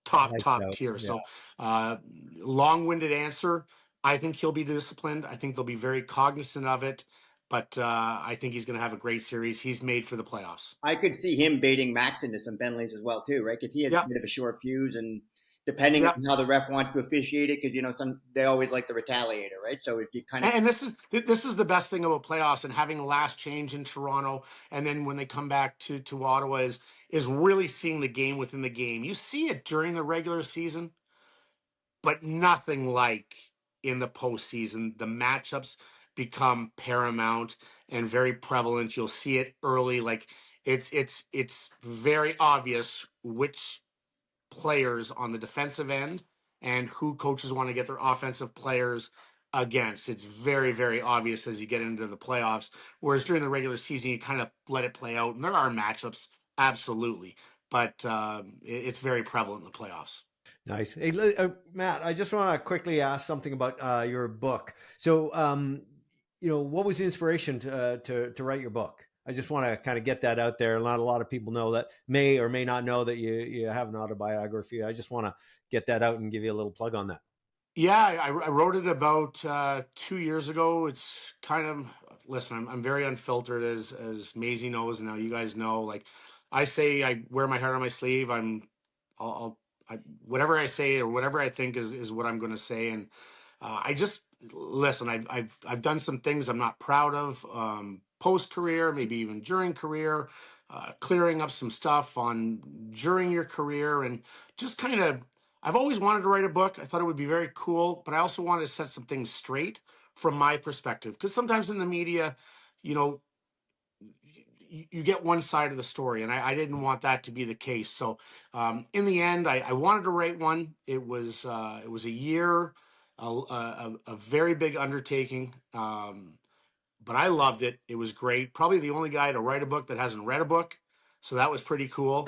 top tier. Yeah. So, long-winded answer. I think he'll be disciplined. I think they'll be very cognizant of it. But I think he's going to have a great series. He's made for the playoffs. I could see him baiting Max into some penalties as well too, right? Because he has a bit of a short fuse, and depending on how the ref wants to officiate it, because they always like the retaliator, right? So if you kind of and this is the best thing about playoffs and having a last change in Toronto, and then when they come back to Ottawa is really seeing the game within the game. You see it during the regular season, but nothing like in the postseason. The matchups become paramount and very prevalent. You'll see it early. Like it's very obvious which players on the defensive end and who coaches want to get their offensive players against. It's very, very obvious as you get into the playoffs. Whereas during the regular season, you kind of let it play out. And there are matchups, absolutely. But it's very prevalent in the playoffs. Nice. Hey, Matt, I just want to quickly ask something about your book. So, what was the inspiration to write your book? I just want to kind of get that out there. Not a lot of people know that, may or may not know that you have an autobiography. I just want to get that out and give you a little plug on that. Yeah, I wrote it about 2 years ago. It's kind of, listen, I'm very unfiltered, as Maisie knows, and now you guys know. Like I say, I wear my heart on my sleeve. Whatever I say or whatever I think is what I'm going to say. And I just listen. I've done some things I'm not proud of. Post career, maybe even during career, clearing up some stuff on during your career, and just kind of, I've always wanted to write a book. I thought it would be very cool, but I also wanted to set some things straight from my perspective, because sometimes in the media, you get one side of the story, and I didn't want that to be the case. So in the end, I wanted to write one. It was a year, a very big undertaking. But I loved it. It was great. Probably the only guy to write a book that hasn't read a book. So that was pretty cool.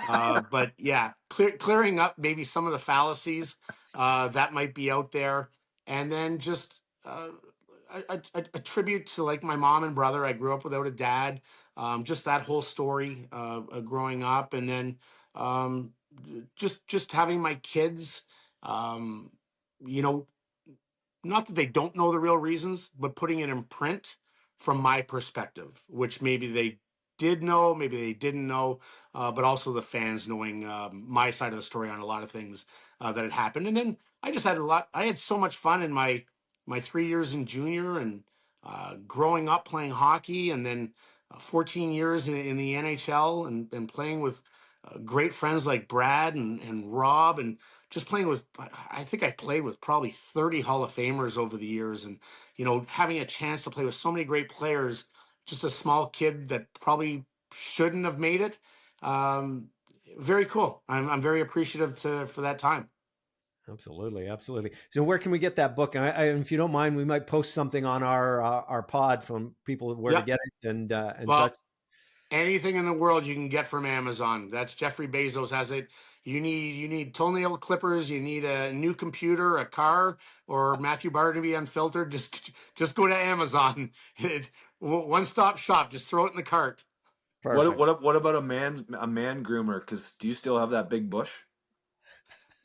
But yeah, clearing up maybe some of the fallacies that might be out there. And then just a tribute to like my mom and brother. I grew up without a dad. Just that whole story growing up. And then just having my kids, not that they don't know the real reasons, but putting it in print from my perspective, which maybe they did know, maybe they didn't know, but also the fans knowing my side of the story on a lot of things that had happened. And then I just had I had so much fun in my 3 years in junior and growing up playing hockey, and then 14 years in the NHL and playing with great friends like Brad and Rob, and just playing with, I think I played with probably 30 Hall of Famers over the years. And, having a chance to play with so many great players, just a small kid that probably shouldn't have made it. Very cool. I'm very appreciative for that time. Absolutely, absolutely. So, where can we get that book? If you don't mind, we might post something on our pod from people where to get it and Well, such. anything in the world you can get from Amazon. That's Jeffrey Bezos has it. You need toenail clippers. You need a new computer, a car, or Matthew Barnaby Unfiltered. Just go to Amazon. One stop shop. Just throw it in the cart. Perfect. What about a man groomer? Because do you still have that big bush?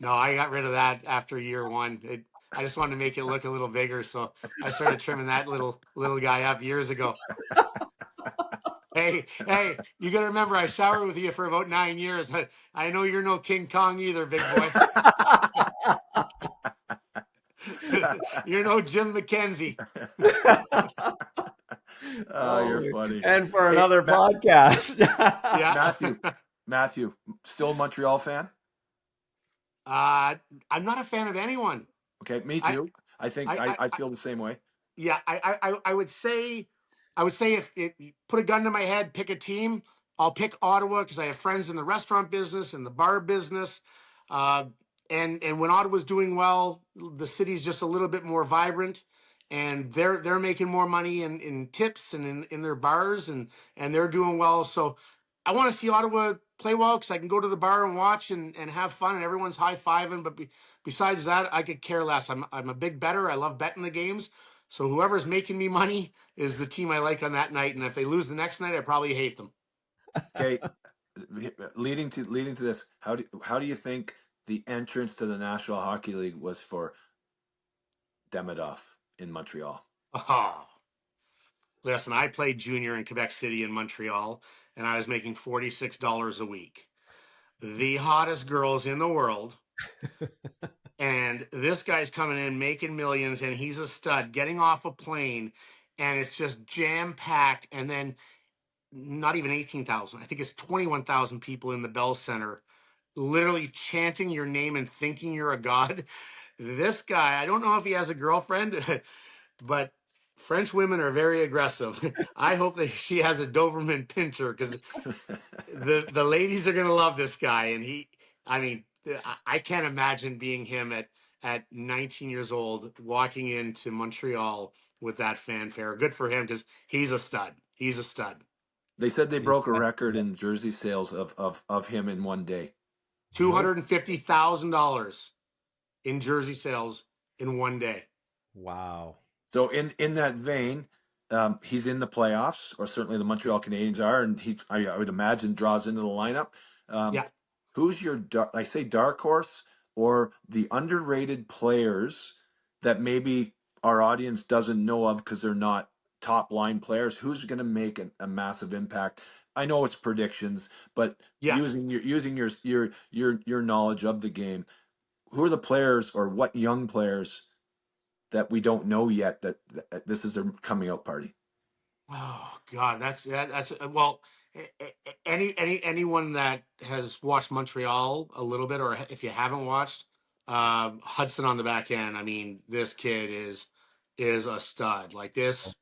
No, I got rid of that after year one. I just wanted to make it look a little bigger, so I started trimming that little guy up years ago. Hey, you got to remember, I showered with you for about 9 years. I know you're no King Kong either, big boy. You're no Jim McKenzie. Oh, you're funny. And for another podcast. Yeah. Matthew, still a Montreal fan? I'm not a fan of anyone. Okay, me too. I think I feel the same way. Yeah, I would say if you put a gun to my head, pick a team, I'll pick Ottawa because I have friends in the restaurant business and the bar business. And when Ottawa's doing well, the city's just a little bit more vibrant, and they're making more money in tips and in their bars, and they're doing well. So I want to see Ottawa play well because I can go to the bar and watch and have fun, and everyone's high-fiving. But besides that, I could care less. I'm a big bettor. I love betting the games. So whoever's making me money is the team I like on that night. And if they lose the next night, I probably hate them. Okay, leading to this, how do you think the entrance to the National Hockey League was for Demidov in Montreal? Oh, listen, I played junior in Quebec City in Montreal, and I was making $46 a week. The hottest girls in the world. And this guy's coming in making millions, and he's a stud, getting off a plane, and it's just jam-packed. And then not even 18,000. I think it's 21,000 people in the Bell Center, literally chanting your name and thinking you're a god. This guy, I don't know if he has a girlfriend, but French women are very aggressive. I hope that she has a Doberman Pinscher because the ladies are gonna love this guy. And I can't imagine being him at 19 years old walking into Montreal with that fanfare. Good for him because he's a stud. He's a stud. They said they broke a record in jersey sales of him in one day. $250,000 in jersey sales in one day. Wow. So in that vein, he's in the playoffs, or certainly the Montreal Canadiens are, and I would imagine draws into the lineup. Yeah. Who's your dark horse or the underrated players that maybe our audience doesn't know of because they're not top line players? Who's going to make a massive impact? I know it's predictions, but using your knowledge of the game, who are the players or what young players that we don't know yet that this is their coming out party? Oh God, that's well. Anyone that has watched Montreal a little bit, or if you haven't watched, Hudson on the back end. I mean, this kid is a stud. Like this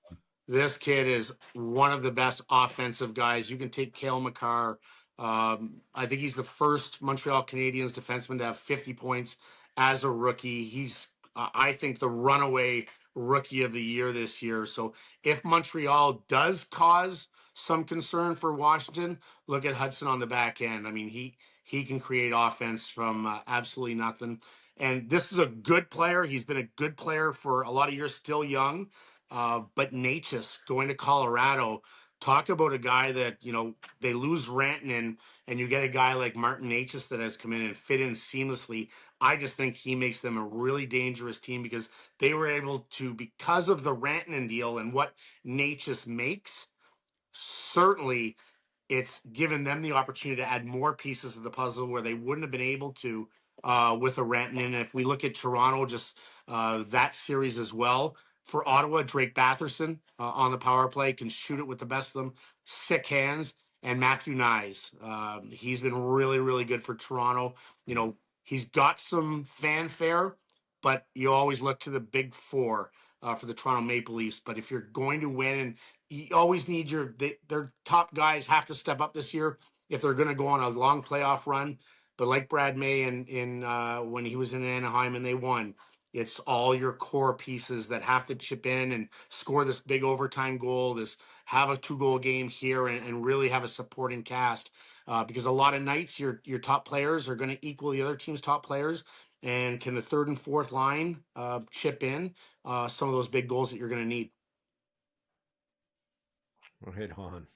kid is one of the best offensive guys. You can take Cale Makar. I think he's the first Montreal Canadiens defenseman to have 50 points as a rookie. He's I think the runaway rookie of the year this year. So if Montreal does cause some concern for Washington, look at Hudson on the back end. I mean, he can create offense from absolutely nothing. And this is a good player. He's been a good player for a lot of years, still young. But Natchez going to Colorado, talk about a guy that, they lose Rantanen and you get a guy like Martin Natchez that has come in and fit in seamlessly. I just think he makes them a really dangerous team because they were able to, because of the Rantanen deal and what Natchez makes, certainly it's given them the opportunity to add more pieces of the puzzle where they wouldn't have been able to with a Renton. And if we look at Toronto, just that series as well. For Ottawa, Drake Batherson on the power play can shoot it with the best of them. Sick hands. And Matthew Nyes, he's been really, really good for Toronto. You know, he's got some fanfare, but you always look to the big four for the Toronto Maple Leafs. But if you're going to win, and you always need their top guys have to step up this year if they're going to go on a long playoff run. But like Brad May in when he was in Anaheim and they won, it's all your core pieces that have to chip in and score this big overtime goal, have a 2-goal game here, and really have a supporting cast. Because a lot of nights your top players are going to equal the other team's top players. And can the third and fourth line chip in some of those big goals that you're going to need? Right on.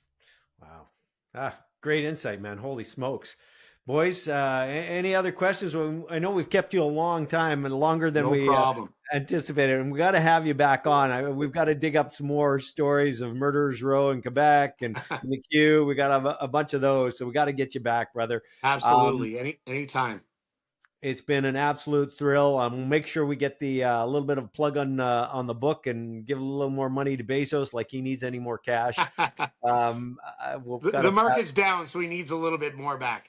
Wow. Great insight, man. Holy smokes. Boys, any other questions? I know we've kept you a long time, and longer than we anticipated, and we got to have you back on. We've got to dig up some more stories of Murderers Row in Quebec and the Q. We got a bunch of those, so we got to get you back, brother. Absolutely. Anytime. It's been an absolute thrill. We'll make sure we get the little bit of plug on the book and give a little more money to Bezos, like he needs any more cash. The market's down, so he needs a little bit more back.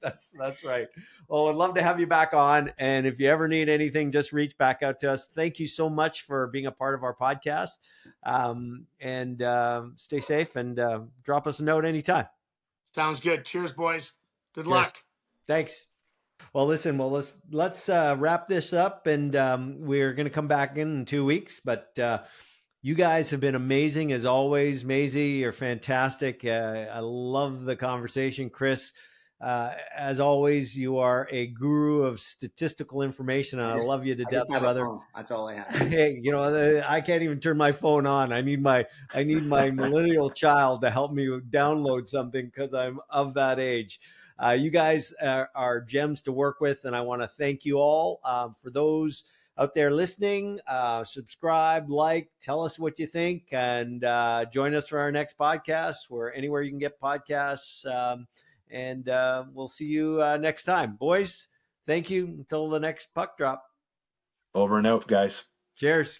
That's right. Well, I'd love to have you back on. And if you ever need anything, just reach back out to us. Thank you so much for being a part of our podcast. And stay safe and drop us a note anytime. Sounds good. Cheers, boys. Good luck. Thanks. Well, listen, let's wrap this up, and we're going to come back in 2 weeks. But you guys have been amazing as always. Maisie, you're fantastic. I love the conversation. Chris, as always, you are a guru of statistical information. I love you to death, brother. That's all I have. Hey, I can't even turn my phone on. I need my millennial child to help me download something because I'm of that age. You guys are gems to work with, and I want to thank you all. For those out there listening, subscribe, like, tell us what you think, and join us for our next podcast. We're anywhere you can get podcasts, and we'll see you next time. Boys, thank you. Until the next puck drop. Over and out, guys. Cheers.